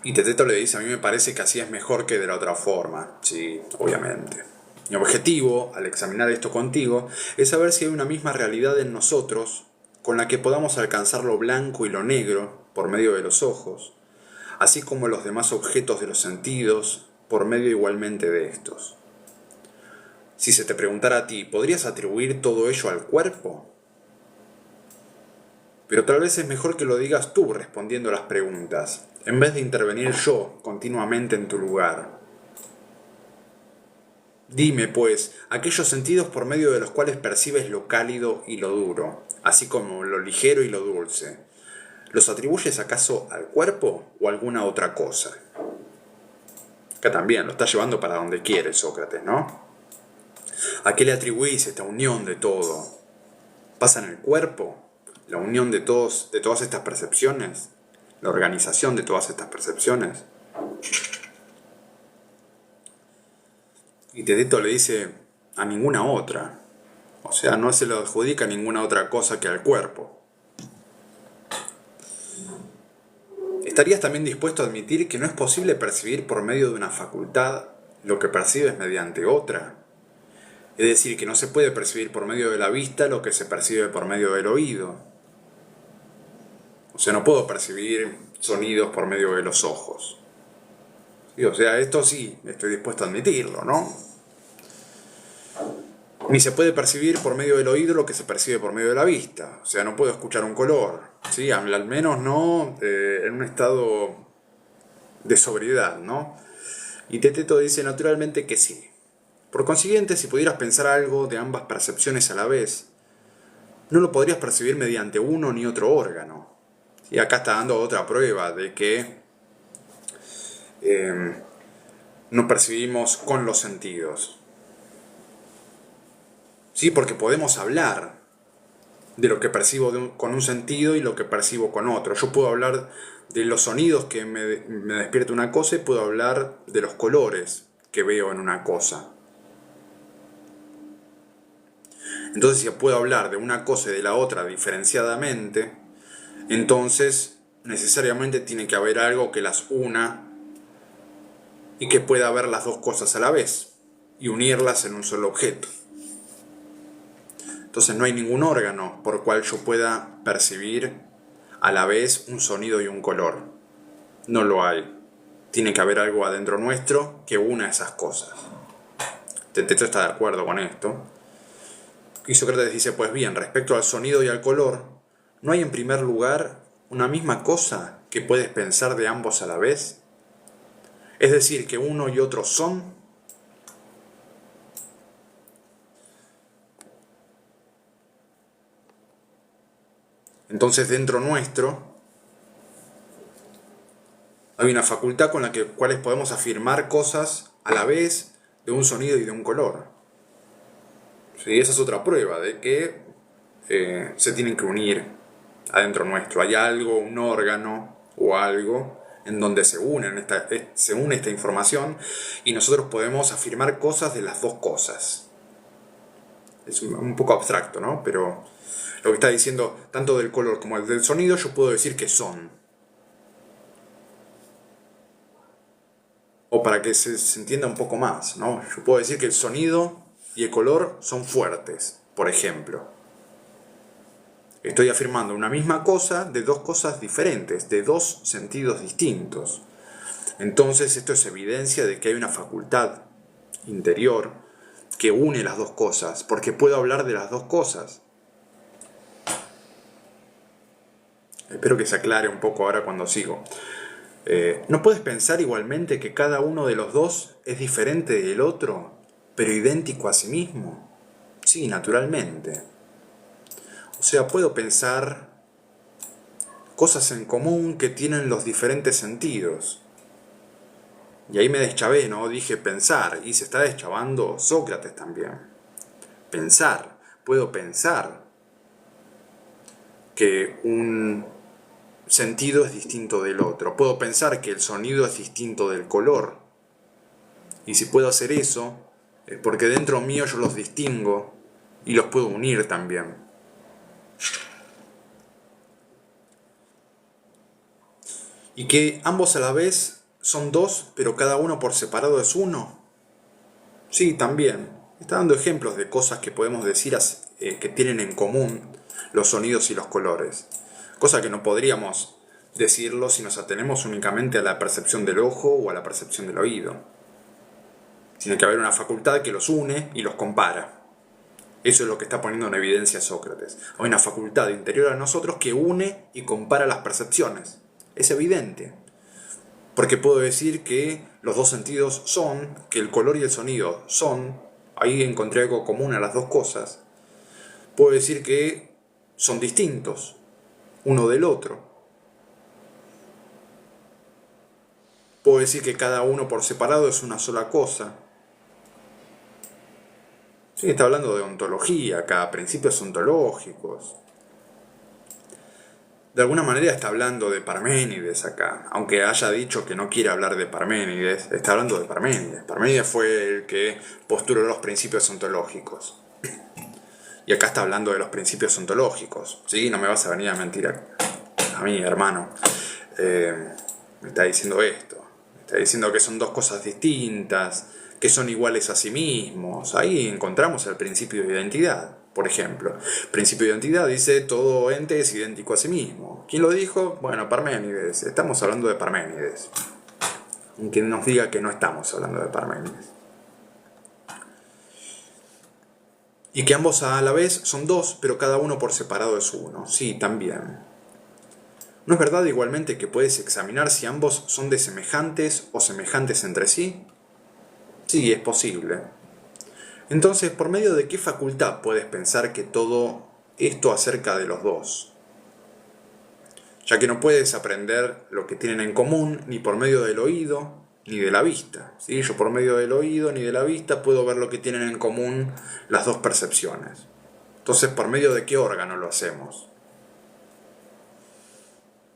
Y Teteto le dice, a mí me parece que así es mejor que de la otra forma. Sí, obviamente. Mi objetivo, al examinar esto contigo, es saber si hay una misma realidad en nosotros con la que podamos alcanzar lo blanco y lo negro por medio de los ojos, así como los demás objetos de los sentidos por medio igualmente de estos. Si se te preguntara a ti, ¿podrías atribuir todo ello al cuerpo? Pero tal vez es mejor que lo digas tú respondiendo a las preguntas, en vez de intervenir yo continuamente en tu lugar. Dime, pues, aquellos sentidos por medio de los cuales percibes lo cálido y lo duro, así como lo ligero y lo dulce, ¿los atribuyes acaso al cuerpo o a alguna otra cosa? Acá también lo está llevando para donde quiere Sócrates, ¿no? ¿A qué le atribuís esta unión de todo? ¿Pasa en el cuerpo? ¿La unión de todas estas percepciones? ¿La organización de todas estas percepciones? Y Teteto le dice a ninguna otra. O sea, no se lo adjudica a ninguna otra cosa que al cuerpo. ¿Estarías también dispuesto a admitir que no es posible percibir por medio de una facultad lo que percibes mediante otra? Es decir, que no se puede percibir por medio de la vista lo que se percibe por medio del oído. O sea, no puedo percibir sonidos por medio de los ojos. Sí, o sea, esto sí, estoy dispuesto a admitirlo, ¿no? Ni se puede percibir por medio del oído lo que se percibe por medio de la vista. O sea, no puedo escuchar un color, ¿sí? Al menos no en un estado de sobriedad, ¿no? Y Teteto dice naturalmente que sí. Por consiguiente, si pudieras pensar algo de ambas percepciones a la vez, no lo podrías percibir mediante uno ni otro órgano. Y acá está dando otra prueba de que no percibimos con los sentidos. Sí, porque podemos hablar de lo que percibo con un sentido y lo que percibo con otro. Yo puedo hablar de los sonidos que me despierta una cosa y puedo hablar de los colores que veo en una cosa. Entonces, si puedo hablar de una cosa y de la otra diferenciadamente, entonces necesariamente tiene que haber algo que las una y que pueda ver las dos cosas a la vez y unirlas en un solo objeto. Entonces no hay ningún órgano por el cual yo pueda percibir a la vez un sonido y un color. No lo hay. Tiene que haber algo adentro nuestro que una esas cosas. Teteto está de acuerdo con esto. Y Sócrates dice, pues bien, respecto al sonido y al color, ¿no hay en primer lugar una misma cosa que puedes pensar de ambos a la vez? Es decir, que uno y otro son. Entonces dentro nuestro hay una facultad con la cuales podemos afirmar cosas a la vez de un sonido y de un color. ¿Sí? Esa es otra prueba de que se tienen que unir adentro nuestro. Hay algo, un órgano o algo en donde se une esta información y nosotros podemos afirmar cosas de las dos cosas. Es un poco abstracto, ¿no? Pero lo que está diciendo, tanto del color como el del sonido, yo puedo decir que son. O para que se entienda un poco más, ¿no? Yo puedo decir que el sonido y el color son fuertes, por ejemplo. Estoy afirmando una misma cosa de dos cosas diferentes, de dos sentidos distintos. Entonces esto es evidencia de que hay una facultad interior que une las dos cosas, porque puedo hablar de las dos cosas. Espero que se aclare un poco ahora cuando sigo. ¿No puedes pensar igualmente que cada uno de los dos es diferente del otro, pero idéntico a sí mismo? Sí, naturalmente. O sea, puedo pensar cosas en común que tienen los diferentes sentidos. Y ahí me deschavé, ¿no? Dije pensar, y se está deschavando Sócrates también. Pensar, puedo pensar que un sentido es distinto del otro. Puedo pensar que el sonido es distinto del color. Y si puedo hacer eso, es porque dentro mío yo los distingo y los puedo unir también. Y que ambos a la vez son dos, pero cada uno por separado es uno. Sí, también. Está dando ejemplos de cosas que podemos decir que tienen en común los sonidos y los colores. Cosa que no podríamos decirlo si nos atenemos únicamente a la percepción del ojo o a la percepción del oído. Tiene que haber una facultad que los une y los compara. Eso es lo que está poniendo en evidencia Sócrates. Hay una facultad interior a nosotros que une y compara las percepciones. Es evidente. Porque puedo decir que los dos sentidos son, que el color y el sonido son, ahí encontré algo común a las dos cosas. Puedo decir que son distintos uno del otro. Puedo decir que cada uno por separado es una sola cosa. Sí, está hablando de ontología acá, principios ontológicos. De alguna manera está hablando de Parménides acá, aunque haya dicho que no quiere hablar de Parménides, está hablando de Parménides. Parménides fue el que postuló los principios ontológicos. Y acá está hablando de los principios ontológicos. ¿Sí? No me vas a venir a mentir a mí, hermano. Me está diciendo esto. Me está diciendo que son dos cosas distintas, que son iguales a sí mismos. Ahí encontramos el principio de identidad. Por ejemplo, principio de identidad dice todo ente es idéntico a sí mismo. ¿Quién lo dijo? Bueno, Parménides. Estamos hablando de Parménides. Aunque nos diga que no estamos hablando de Parménides. Y que ambos a la vez son dos, pero cada uno por separado es uno. Sí, también. ¿No es verdad igualmente que puedes examinar si ambos son de semejantes o semejantes entre sí? Sí, es posible. Entonces, ¿por medio de qué facultad puedes pensar que todo esto acerca de los dos? Ya que no puedes aprender lo que tienen en común ni por medio del oído ni de la vista. ¿Sí? Yo por medio del oído ni de la vista puedo ver lo que tienen en común las dos percepciones. Entonces, ¿por medio de qué órgano lo hacemos?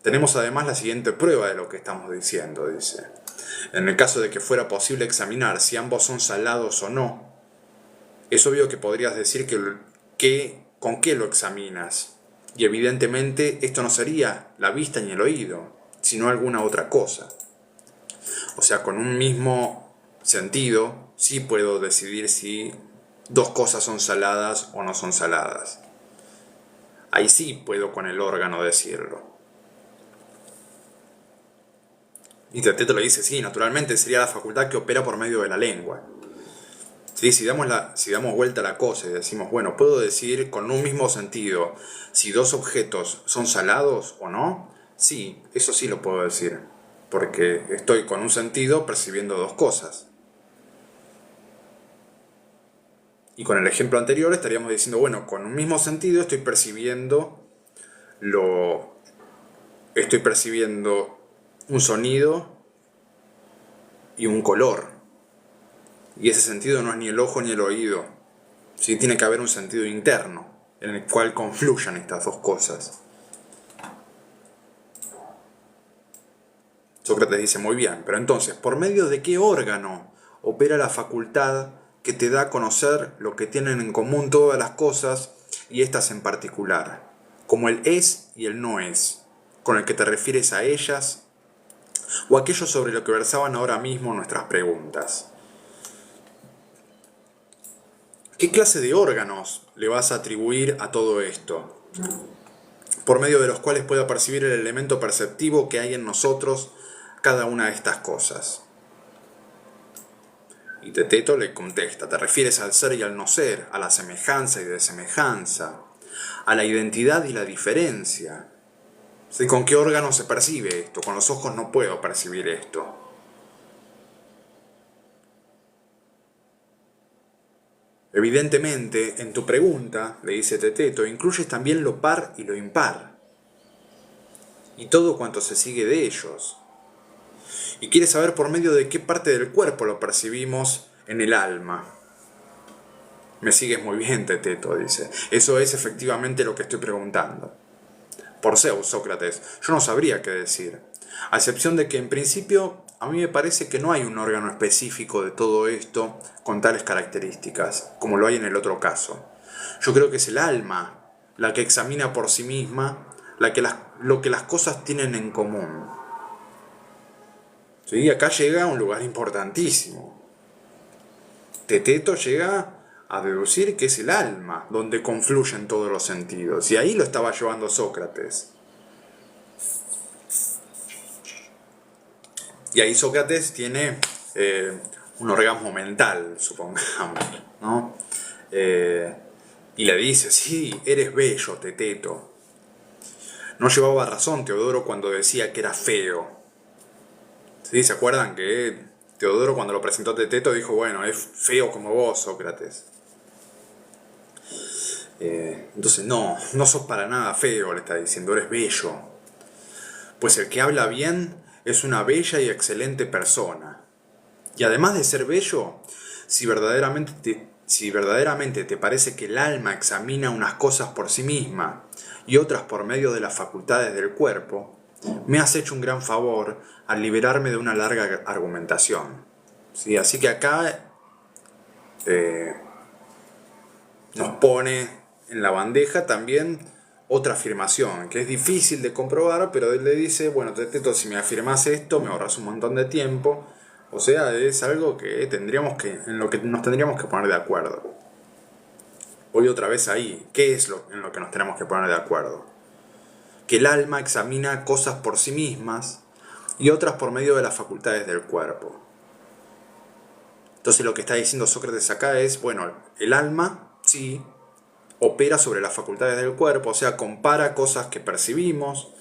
Tenemos además la siguiente prueba de lo que estamos diciendo, dice. En el caso de que fuera posible examinar si ambos son salados o no, es obvio que podrías decir con qué lo examinas. Y evidentemente esto no sería la vista ni el oído, sino alguna otra cosa. O sea, con un mismo sentido, sí puedo decidir si dos cosas son saladas o no son saladas. Ahí sí puedo con el órgano decirlo. Y Teteto le dice, sí, naturalmente sería la facultad que opera por medio de la lengua. ¿Sí? Si damos vuelta a la cosa y decimos, bueno, puedo decir con un mismo sentido si dos objetos son salados o no, sí, eso sí lo puedo decir, porque estoy con un sentido percibiendo dos cosas. Y con el ejemplo anterior estaríamos diciendo, bueno, con un mismo sentido estoy percibiendo un sonido y un color. Y ese sentido no es ni el ojo ni el oído. Sí, tiene que haber un sentido interno en el cual confluyan estas dos cosas. Sócrates dice, muy bien, pero entonces, ¿por medio de qué órgano opera la facultad que te da a conocer lo que tienen en común todas las cosas y estas en particular? Como el es y el no es, con el que te refieres a ellas, o aquello sobre lo que versaban ahora mismo nuestras preguntas. ¿Qué clase de órganos le vas a atribuir a todo esto? Por medio de los cuales pueda percibir el elemento perceptivo que hay en nosotros cada una de estas cosas. Y Teteto le contesta, te refieres al ser y al no ser, a la semejanza y desemejanza, a la identidad y la diferencia. ¿Sí? ¿Con qué órgano se percibe esto? Con los ojos no puedo percibir esto. Evidentemente, en tu pregunta, le dice Teteto, incluyes también lo par y lo impar, y todo cuanto se sigue de ellos. Y quieres saber por medio de qué parte del cuerpo lo percibimos en el alma. Me sigues muy bien, Teteto, dice. Eso es efectivamente lo que estoy preguntando. Por Zeus, Sócrates, yo no sabría qué decir. A excepción de que en principio a mí me parece que no hay un órgano específico de todo esto con tales características, como lo hay en el otro caso. Yo creo que es el alma la que examina por sí misma lo que las cosas tienen en común. ¿Sí? Acá llega a un lugar importantísimo. Teteto llega a deducir que es el alma donde confluyen todos los sentidos. Y ahí lo estaba llevando Sócrates. Y ahí Sócrates tiene un orgasmo mental, supongamos, ¿no? Y le dice, sí, eres bello, Teteto. No llevaba razón Teodoro cuando decía que era feo. ¿Sí? ¿Se acuerdan que Teodoro cuando lo presentó a Teteto dijo, bueno, es feo como vos, Sócrates? Entonces no sos para nada feo, le está diciendo, eres bello. Pues el que habla bien es una bella y excelente persona. Y además de ser bello, si verdaderamente te parece que el alma examina unas cosas por sí misma y otras por medio de las facultades del cuerpo, me has hecho un gran favor al liberarme de una larga argumentación. ¿Sí? Así que acá eh, nos pone en la bandeja también otra afirmación, que es difícil de comprobar, pero él le dice, bueno, Teteto, si me afirmas esto, me ahorras un montón de tiempo. O sea, es algo que en lo que nos tendríamos que poner de acuerdo. Voy otra vez ahí. ¿Qué es en lo que nos tenemos que poner de acuerdo? Que el alma examina cosas por sí mismas y otras por medio de las facultades del cuerpo. Entonces lo que está diciendo Sócrates acá es, bueno, el alma, sí, opera sobre las facultades del cuerpo, o sea, compara cosas que percibimos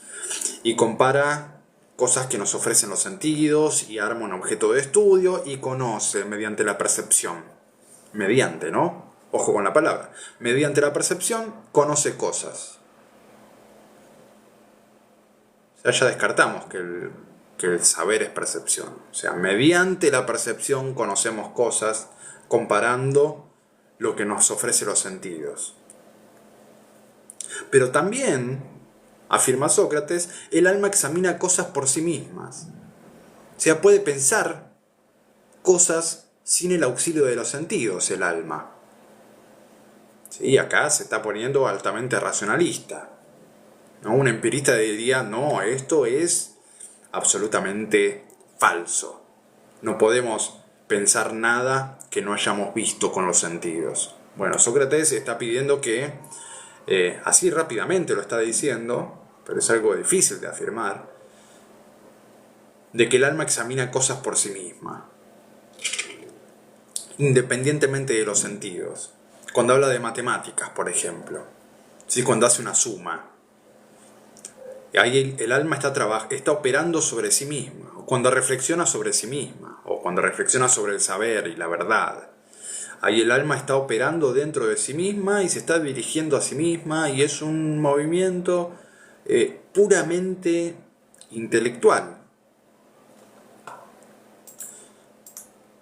y compara cosas que nos ofrecen los sentidos y arma un objeto de estudio y conoce mediante la percepción. Mediante, ¿no? Ojo con la palabra. Mediante la percepción conoce cosas. O sea, ya descartamos que el saber es percepción. O sea, mediante la percepción conocemos cosas comparando lo que nos ofrece los sentidos. Pero también, afirma Sócrates, el alma examina cosas por sí mismas. O sea, puede pensar cosas sin el auxilio de los sentidos, el alma. Sí, acá se está poniendo altamente racionalista. ¿No? Un empirista diría, no, esto es absolutamente falso. No podemos pensar nada que no hayamos visto con los sentidos. Bueno, Sócrates está pidiendo que, así rápidamente lo está diciendo, pero es algo difícil de afirmar, de que el alma examina cosas por sí misma, independientemente de los sentidos. Cuando habla de matemáticas, por ejemplo, ¿sí? Cuando hace una suma, ahí el alma está operando sobre sí misma, o cuando reflexiona sobre sí misma, o cuando reflexiona sobre el saber y la verdad. Ahí el alma está operando dentro de sí misma y se está dirigiendo a sí misma y es un movimiento puramente intelectual.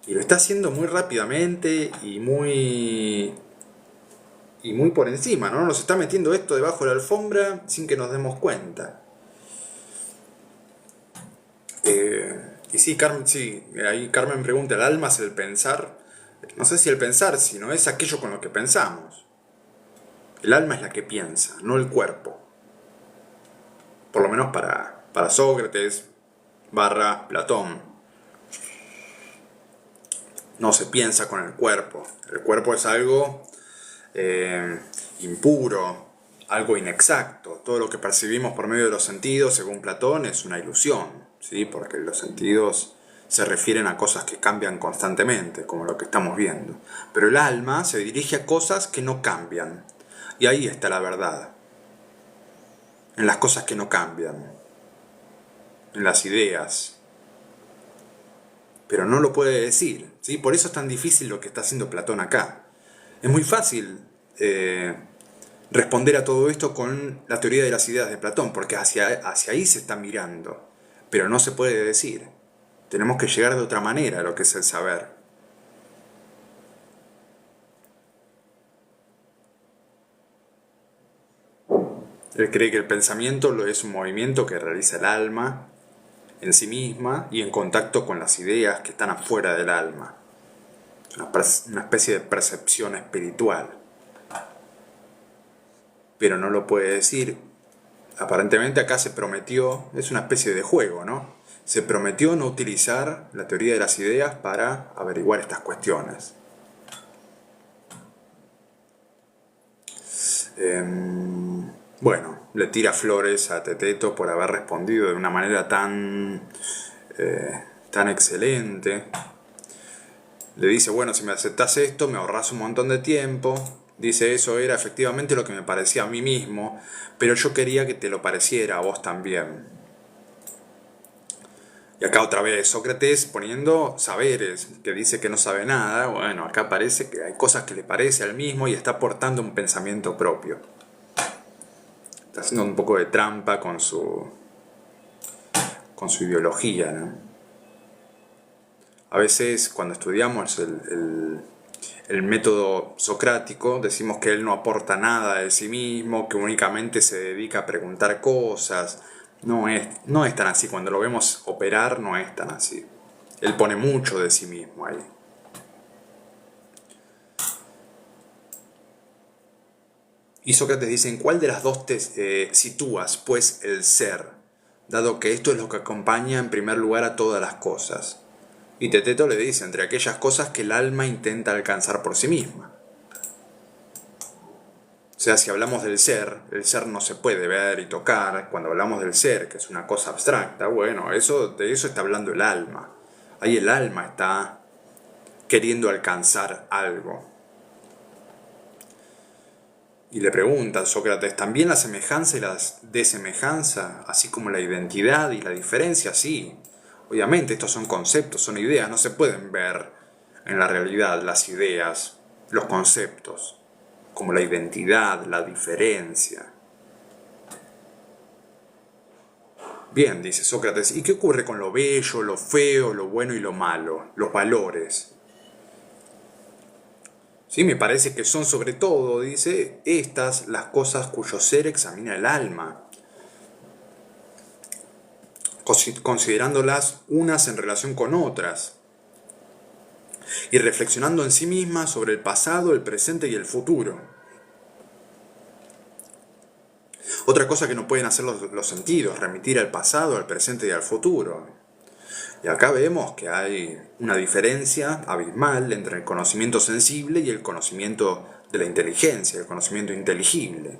Y lo está haciendo muy rápidamente y muy por encima, ¿no? Nos está metiendo esto debajo de la alfombra sin que nos demos cuenta. Y sí, ahí Carmen pregunta, ¿el alma es el pensar? No sé si el pensar, sino es aquello con lo que pensamos. El alma es la que piensa, no el cuerpo. Por lo menos para Sócrates / Platón. No se piensa con el cuerpo. El cuerpo es algo impuro, algo inexacto. Todo lo que percibimos por medio de los sentidos, según Platón, es una ilusión, ¿sí? Porque los sentidos se refieren a cosas que cambian constantemente, como lo que estamos viendo. Pero el alma se dirige a cosas que no cambian. Y ahí está la verdad. En las cosas que no cambian. En las ideas. Pero no lo puede decir, ¿sí? Por eso es tan difícil lo que está haciendo Platón acá. Es muy fácil responder a todo esto con la teoría de las ideas de Platón, porque hacia ahí se está mirando, pero no se puede decir. Tenemos que llegar de otra manera a lo que es el saber. Él cree que el pensamiento es un movimiento que realiza el alma en sí misma y en contacto con las ideas que están afuera del alma. Una especie de percepción espiritual. Pero no lo puede decir. Aparentemente acá se prometió, es una especie de juego, ¿no? Se prometió no utilizar la teoría de las ideas para averiguar estas cuestiones. Bueno, le tira flores a Teteto por haber respondido de una manera tan excelente. Le dice, bueno, si me aceptás esto, me ahorrás un montón de tiempo. Dice, eso era efectivamente lo que me parecía a mí mismo, pero yo quería que te lo pareciera a vos también. Y acá otra vez Sócrates poniendo saberes, que dice que no sabe nada. Bueno, acá parece que hay cosas que le parece al mismo y está aportando un pensamiento propio. Está haciendo un poco de trampa con su ideología, ¿no? A veces cuando estudiamos el método socrático decimos que él no aporta nada de sí mismo, que únicamente se dedica a preguntar cosas. No es tan así, cuando lo vemos operar no es tan así. Él pone mucho de sí mismo ahí. Y Sócrates dice, ¿en cuál de las dos te sitúas, pues, el ser? Dado que esto es lo que acompaña en primer lugar a todas las cosas. Y Teteto le dice, entre aquellas cosas que el alma intenta alcanzar por sí misma. O sea, si hablamos del ser, el ser no se puede ver y tocar. Cuando hablamos del ser, que es una cosa abstracta, bueno, de eso está hablando el alma. Ahí el alma está queriendo alcanzar algo. Y le pregunta a Sócrates, ¿también la semejanza y la desemejanza, así como la identidad y la diferencia? Sí, obviamente estos son conceptos, son ideas, no se pueden ver en la realidad las ideas, los conceptos, como la identidad, la diferencia. Bien, dice Sócrates, ¿y qué ocurre con lo bello, lo feo, lo bueno y lo malo, los valores? Sí, me parece que son sobre todo, dice, estas las cosas cuyo ser examina el alma, considerándolas unas en relación con otras, y reflexionando en sí misma sobre el pasado, el presente y el futuro. Otra cosa que no pueden hacer los sentidos, remitir al pasado, al presente y al futuro. Y acá vemos que hay una diferencia abismal entre el conocimiento sensible y el conocimiento de la inteligencia, el conocimiento inteligible.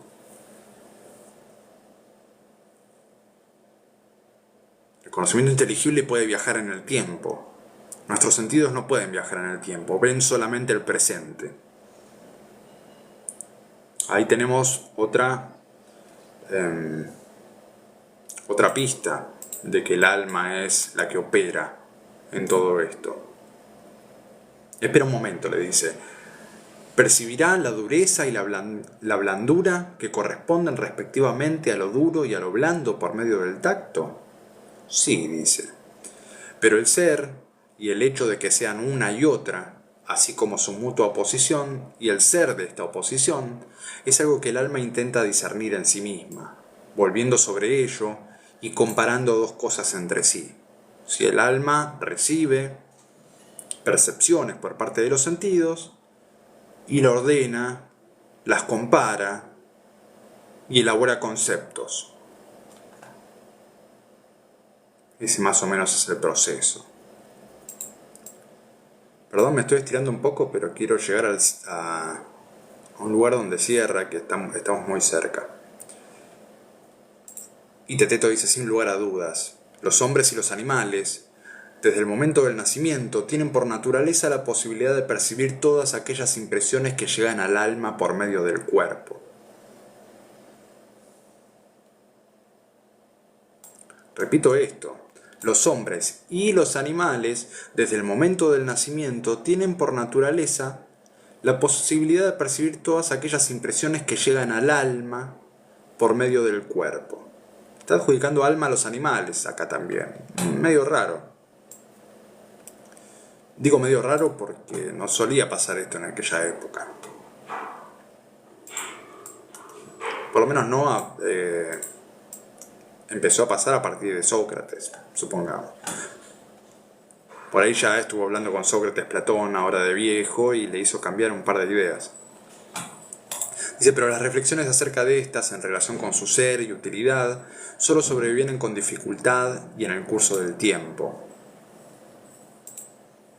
El conocimiento inteligible puede viajar en el tiempo. Nuestros sentidos no pueden viajar en el tiempo, ven solamente el presente. Ahí tenemos otra pista de que el alma es la que opera en todo esto. Espera un momento, le dice. Percibirá la dureza y la blandura que corresponden respectivamente a lo duro y a lo blando por medio del tacto. Sí, dice. Pero el ser y el hecho de que sean una y otra, así como su mutua oposición y el ser de esta oposición, es algo que el alma intenta discernir en sí misma, volviendo sobre ello y comparando dos cosas entre sí. Si el alma recibe percepciones por parte de los sentidos y la ordena, las compara y elabora conceptos. Ese más o menos es el proceso. Perdón, me estoy estirando un poco, pero quiero llegar a un lugar donde cierra, que estamos muy cerca. Y Teteto dice, sin lugar a dudas, los hombres y los animales, desde el momento del nacimiento, tienen por naturaleza la posibilidad de percibir todas aquellas impresiones que llegan al alma por medio del cuerpo. Repito esto, los hombres y los animales, desde el momento del nacimiento, tienen por naturaleza la posibilidad de percibir todas aquellas impresiones que llegan al alma por medio del cuerpo. Está adjudicando alma a los animales acá también. Medio raro. Digo medio raro porque no solía pasar esto en aquella época. Por lo menos no empezó a pasar a partir de Sócrates, supongamos. Por ahí ya estuvo hablando con Sócrates Platón, ahora de viejo, y le hizo cambiar un par de ideas. Dice, pero las reflexiones acerca de estas en relación con su ser y utilidad solo sobrevienen con dificultad y en el curso del tiempo.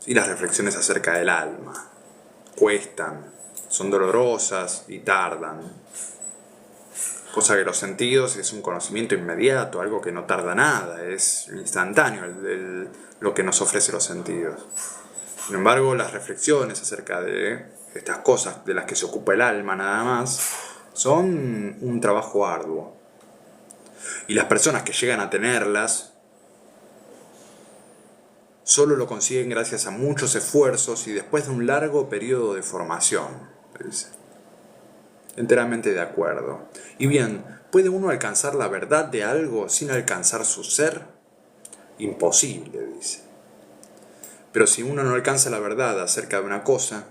Y las reflexiones acerca del alma cuestan, son dolorosas y tardan. Cosa que los sentidos es un conocimiento inmediato, algo que no tarda nada, es instantáneo lo que nos ofrece los sentidos. Sin embargo, las reflexiones acerca de estas cosas de las que se ocupa el alma nada más, son un trabajo arduo. Y las personas que llegan a tenerlas solo lo consiguen gracias a muchos esfuerzos y después de un largo periodo de formación. Dice. Enteramente de acuerdo. Y bien, ¿puede uno alcanzar la verdad de algo sin alcanzar su ser? Imposible, dice. Pero si uno no alcanza la verdad acerca de una cosa,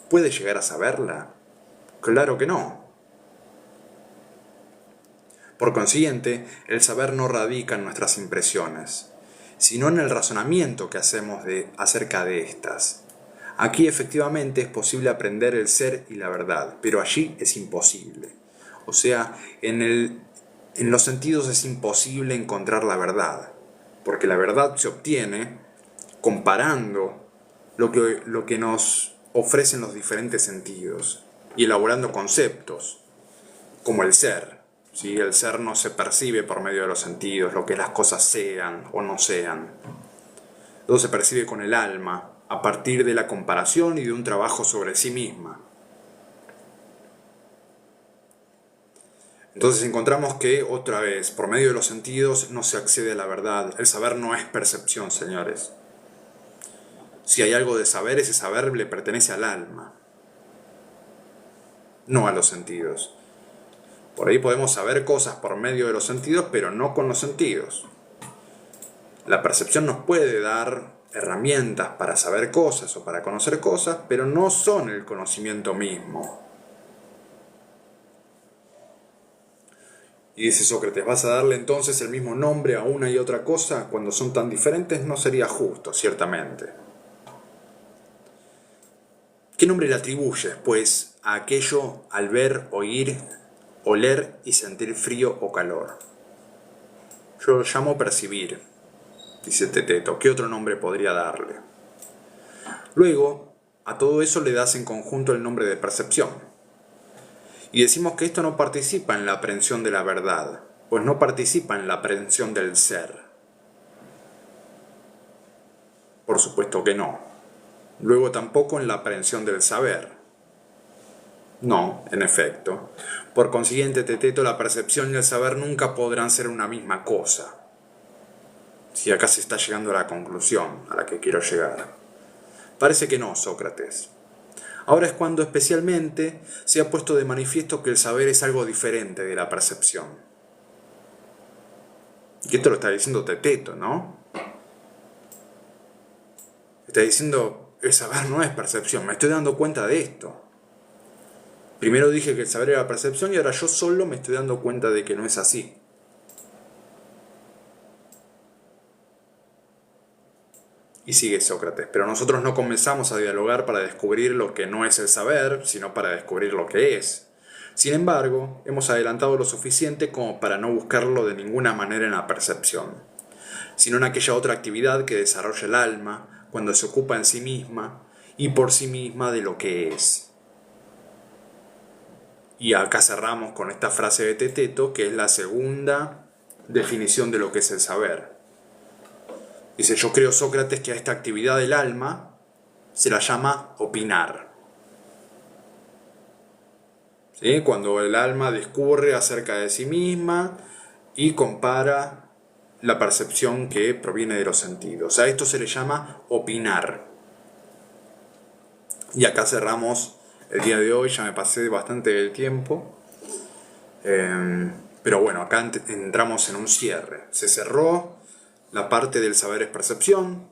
¿puede llegar a saberla? Claro que no. Por consiguiente, el saber no radica en nuestras impresiones, sino en el razonamiento que hacemos acerca de estas. Aquí efectivamente es posible aprender el ser y la verdad, pero allí es imposible. O sea, en los sentidos es imposible encontrar la verdad, porque la verdad se obtiene comparando lo que nos ofrecen los diferentes sentidos y elaborando conceptos, como el ser. ¿Sí? El ser no se percibe por medio de los sentidos, lo que las cosas sean o no sean. Todo se percibe con el alma, a partir de la comparación y de un trabajo sobre sí misma. Entonces encontramos que, otra vez, por medio de los sentidos no se accede a la verdad. El saber no es percepción, señores. Si hay algo de saber, ese saber le pertenece al alma, no a los sentidos. Por ahí podemos saber cosas por medio de los sentidos, pero no con los sentidos. La percepción nos puede dar herramientas para saber cosas o para conocer cosas, pero no son el conocimiento mismo. Y dice Sócrates, ¿vas a darle entonces el mismo nombre a una y otra cosa cuando son tan diferentes? No sería justo, ciertamente. ¿Qué nombre le atribuyes, pues, a aquello al ver, oír, oler y sentir frío o calor? Yo lo llamo percibir, dice Teteto. ¿Qué otro nombre podría darle? Luego, a todo eso le das en conjunto el nombre de percepción. Y decimos que esto no participa en la aprehensión de la verdad, pues no participa en la aprehensión del ser. Por supuesto que no. Luego tampoco en la aprehensión del saber. No, en efecto. Por consiguiente, Teteto, la percepción y el saber nunca podrán ser una misma cosa. Si acá se está llegando a la conclusión a la que quiero llegar. Parece que no, Sócrates. Ahora es cuando especialmente se ha puesto de manifiesto que el saber es algo diferente de la percepción. Y esto lo está diciendo Teteto, ¿no? Está diciendo, el saber no es percepción, me estoy dando cuenta de esto. Primero dije que el saber era percepción y ahora yo solo me estoy dando cuenta de que no es así. Y sigue Sócrates, pero nosotros no comenzamos a dialogar para descubrir lo que no es el saber, sino para descubrir lo que es. Sin embargo, hemos adelantado lo suficiente como para no buscarlo de ninguna manera en la percepción, sino en aquella otra actividad que desarrolla el alma cuando se ocupa en sí misma y por sí misma de lo que es. Y acá cerramos con esta frase de Teteto, que es la segunda definición de lo que es el saber. Dice, yo creo, Sócrates, que a esta actividad del alma se la llama opinar. ¿Sí? Cuando el alma discurre acerca de sí misma y compara la percepción que proviene de los sentidos. A esto se le llama opinar. Y acá cerramos el día de hoy, ya me pasé bastante del tiempo. Pero bueno, acá entramos en un cierre. Se cerró la parte del saber es percepción,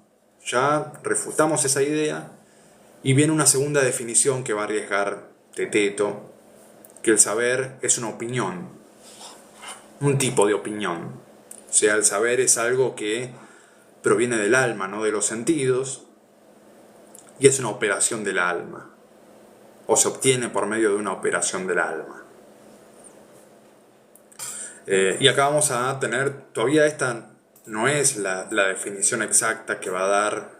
ya refutamos esa idea, y viene una segunda definición que va a arriesgar Teteto, que el saber es una opinión, un tipo de opinión. O sea, el saber es algo que proviene del alma, no de los sentidos, y es una operación del alma, o se obtiene por medio de una operación del alma. Y acá vamos a tener, todavía esta no es la definición exacta que va a dar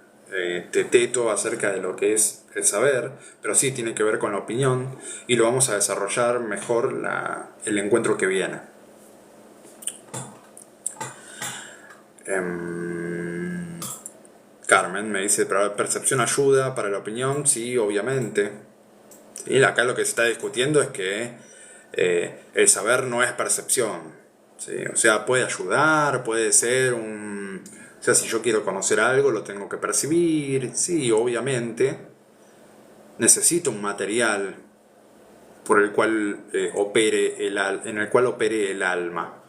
Teteto acerca de lo que es el saber, pero sí tiene que ver con la opinión, y lo vamos a desarrollar mejor el encuentro que viene. Carmen me dice, ¿pero la percepción ayuda para la opinión? Sí, obviamente. Y acá lo que se está discutiendo es que el saber no es percepción. ¿Sí? O sea, puede ayudar, puede ser un O sea, si yo quiero conocer algo, lo tengo que percibir. Sí, obviamente. Necesito un material por el cual en el cual opere el alma.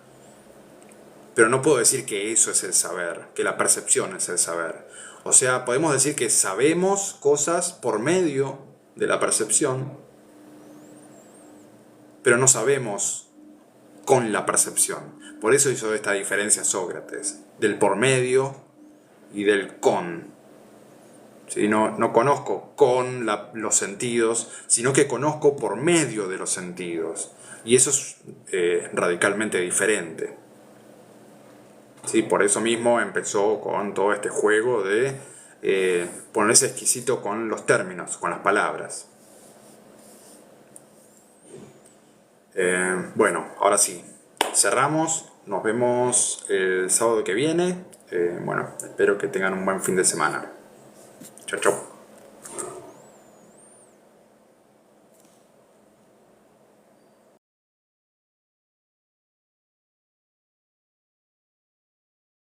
Pero no puedo decir que eso es el saber, que la percepción es el saber. O sea, podemos decir que sabemos cosas por medio de la percepción, pero no sabemos con la percepción. Por eso hizo esta diferencia Sócrates, del por medio y del con. ¿Sí? No conozco con los sentidos, sino que conozco por medio de los sentidos. Y eso es radicalmente diferente. ¿Sí? Por eso mismo empezó con todo este juego de ponerse exquisito con los términos, con las palabras. Bueno, ahora sí, cerramos. Nos vemos el sábado que viene. Bueno, espero que tengan un buen fin de semana. Chao, chao.